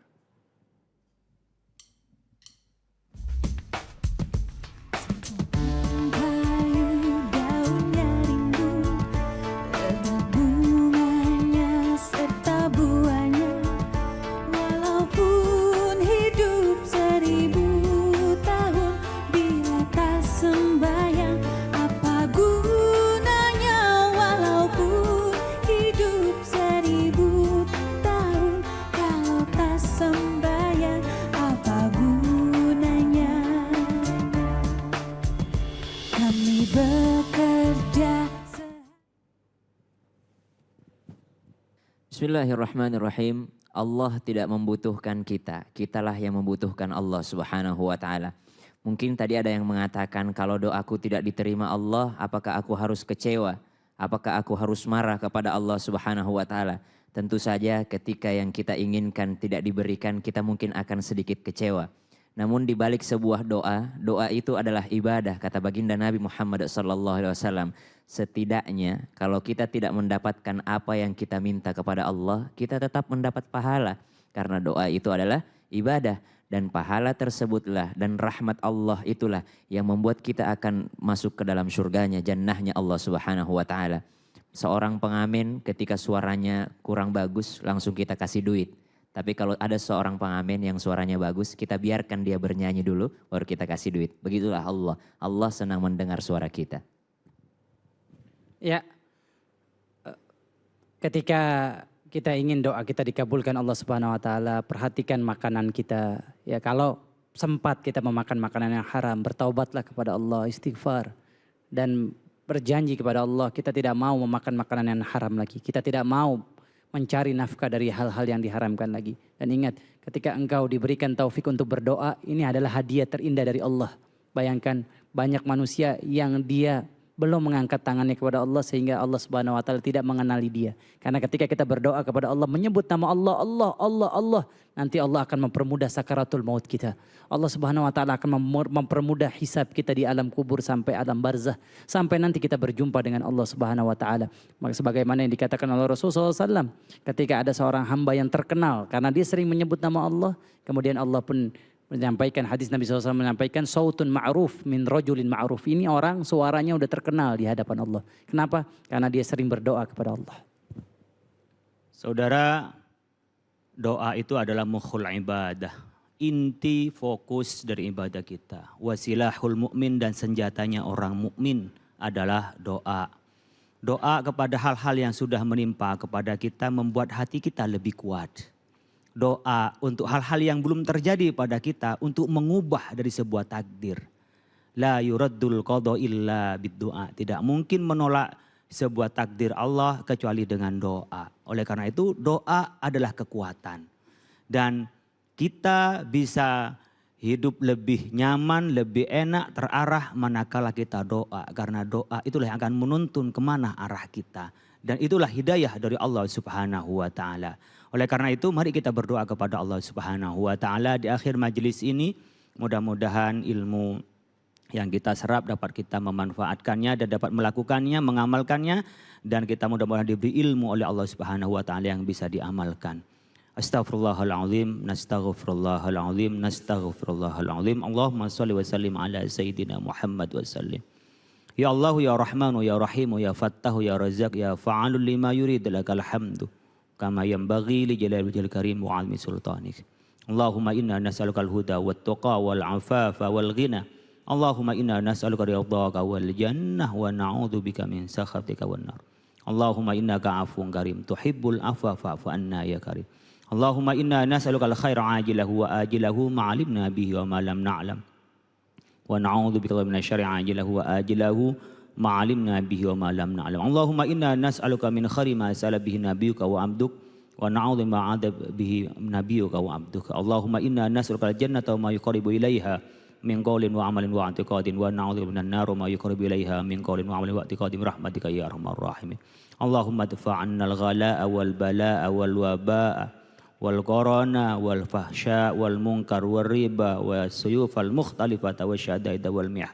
Bismillahirrahmanirrahim. Allah tidak membutuhkan kita. Kitalah yang membutuhkan Allah Subhanahu wa taala. Mungkin tadi ada yang mengatakan kalau doaku tidak diterima Allah, apakah aku harus kecewa? Apakah aku harus marah kepada Allah Subhanahu wa taala? Tentu saja ketika yang kita inginkan tidak diberikan, kita mungkin akan sedikit kecewa. Namun di balik sebuah doa, doa itu adalah ibadah kata baginda Nabi Muhammad SAW. Setidaknya kalau kita tidak mendapatkan apa yang kita minta kepada Allah, kita tetap mendapat pahala. Karena doa itu adalah ibadah dan pahala tersebutlah dan rahmat Allah itulah yang membuat kita akan masuk ke dalam surganya, jannahnya Allah Subhanahu wa taala. Seorang pengamen ketika suaranya kurang bagus langsung kita kasih duit. Tapi kalau ada seorang pengamen yang suaranya bagus, kita biarkan dia bernyanyi dulu, baru kita kasih duit. Begitulah Allah. Allah senang mendengar suara kita. Ya, ketika kita ingin doa kita dikabulkan Allah Subhanahu wa taala, perhatikan makanan kita. Ya, kalau sempat kita memakan makanan yang haram, bertaubatlah kepada Allah, istighfar dan berjanji kepada Allah kita tidak mau memakan makanan yang haram lagi. Kita tidak mau mencari nafkah dari hal-hal yang diharamkan lagi. Dan ingat, ketika engkau diberikan taufik untuk berdoa, ini adalah hadiah terindah dari Allah. Bayangkan banyak manusia yang dia belum mengangkat tangannya kepada Allah sehingga Allah Subhanahu wa taala tidak mengenali dia. Karena ketika kita berdoa kepada Allah menyebut nama Allah, Allah, Allah, Allah, nanti Allah akan mempermudah sakaratul maut kita. Allah Subhanahu wa taala akan mempermudah hisab kita di alam kubur sampai alam barzah, sampai nanti kita berjumpa dengan Allah Subhanahu wa taala. Maka sebagaimana yang dikatakan oleh Rasulullah SAW, ketika ada seorang hamba yang terkenal karena dia sering menyebut nama Allah, kemudian Allah pun menyampaikan, hadis Nabi SAW menyampaikan, sautun ma'ruf min rajulin ma'ruf. Ini orang suaranya udah terkenal di hadapan Allah. Kenapa? Karena dia sering berdoa kepada Allah. Saudara, doa itu adalah mukhul ibadah. Inti fokus dari ibadah kita. Wasilahul mu'min, dan senjatanya orang mukmin adalah doa. Doa kepada hal-hal yang sudah menimpa kepada kita membuat hati kita lebih kuat. Doa untuk hal-hal yang belum terjadi pada kita untuk mengubah dari sebuah takdir. La yuraddul qadha illa biddu'a. Tidak mungkin menolak sebuah takdir Allah kecuali dengan doa. Oleh karena itu doa adalah kekuatan. Dan kita bisa hidup lebih nyaman, lebih enak, terarah manakala kita doa. Karena doa itulah yang akan menuntun kemana arah kita. Dan itulah hidayah dari Allah Subhanahu wa ta'ala. Oleh karena itu mari kita berdoa kepada Allah Subhanahu wa ta'ala di akhir majelis ini. Mudah-mudahan ilmu yang kita serap dapat kita memanfaatkannya dan dapat melakukannya, mengamalkannya. Dan kita mudah-mudahan diberi ilmu oleh Allah Subhanahu wa ta'ala yang bisa diamalkan. Astaghfirullahaladzim, nastaghfirullahaladzim, nastaghfirullahaladzim. Allahumma salli wa sallim ala Sayyidina Muhammad wa sallim. Ya Allah, ya Rahmanu, ya Rahimu, ya Fattahu, ya Razak, ya Fa'alul lima yurid, lakal hamdu. Kama yanbaghi li jalali wajhil karim wa 'azmi sultanik. Allahumma inna nas'aluka al-huda wat tuqa wal 'afafa wal ghina. Allahumma inna nas'aluka ridhaka wal jannah wa na'udzubika min sakhatika wan nar. Allahumma innaka 'afuwun karim tuhibbul 'afwa fa'fu anna ya karim. Allahumma inna nas'aluka al-khaira 'ajilahu wa ajilahu ma 'alimna bihi wa ma lam na'lam. Wa na'udzubika minasyarri 'ajilahu wa ajilahu ma 'alimna bihi wa ma lam na'lam. Allahumma inna nas'aluka min khairi ma sa'ala bihi nabiyyuka wa 'abduk wa na'udzu ma 'adab bihi nabiyyuka wa 'abduk. Allahumma inna nas'aluka al-jannata wa ma yuqarribu ilaiha min qawlin wa 'amalin wa i'tiqadin wa na'udzu minan nar wa ma yuqarribu ilaiha min qawlin wa 'amalin wa i'tiqadin rahmatika ya arhamar rahimin. Allahumma dfa' 'anna al-ghalaa'a wal balaa'a wal wabaa'a wal qarana wal fahsya wal munkar wal riba was suyufal mukhtalifata wasyadaida wal mih.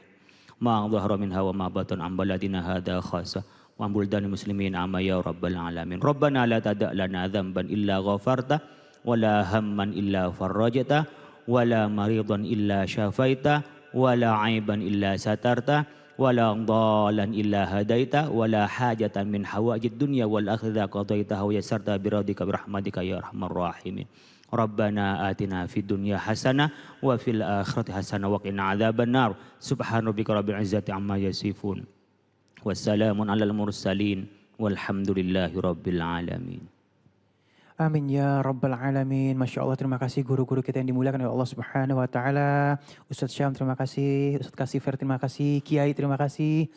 Ma dhahara minha wa ma batan an baladina hadha khassa wa buldani muslimin amma ya rabbal alamin. Rabbana la tada' lana dhanban illa ghafarta wa la hamman illa farajta wa la maridan illa syafaita wa la aiban illa satarta wa la dhalan illa hadaita wa la hajatan min hawajid dunya wal akhirah qadaitaha wa yassarta biradika birahmatika ya arhamar rahimin. Rabbana atina fid dunya hasanah wa fil akhirati hasanah wa qina adzabannar. Subhana rabbika rabbil izzati amma yasifun. Wassalamun alal mursalin walhamdulillahi rabbil alamin. Amin ya rabbal alamin. Masya Allah, terima kasih guru-guru kita yang dimuliakan oleh Allah Subhanahu wa taala. Ustadz Syam terima kasih, Ustadz Kasifer terima kasih, Kiai terima kasih.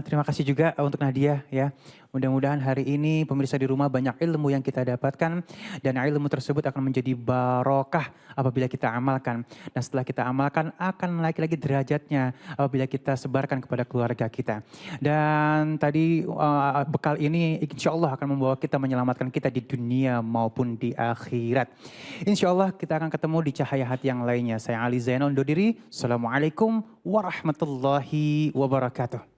Terima kasih juga untuk Nadia ya. Mudah-mudahan hari ini pemirsa di rumah banyak ilmu yang kita dapatkan dan ilmu tersebut akan menjadi barokah apabila kita amalkan. Dan setelah kita amalkan akan naik lagi derajatnya apabila kita sebarkan kepada keluarga kita. Dan tadi bekal ini insya Allah akan membawa kita menyelamatkan kita di dunia maupun di akhirat. Insya Allah kita akan ketemu di cahaya hati yang lainnya. Saya Ali Zainal undur diri. Assalamualaikum warahmatullahi wabarakatuh.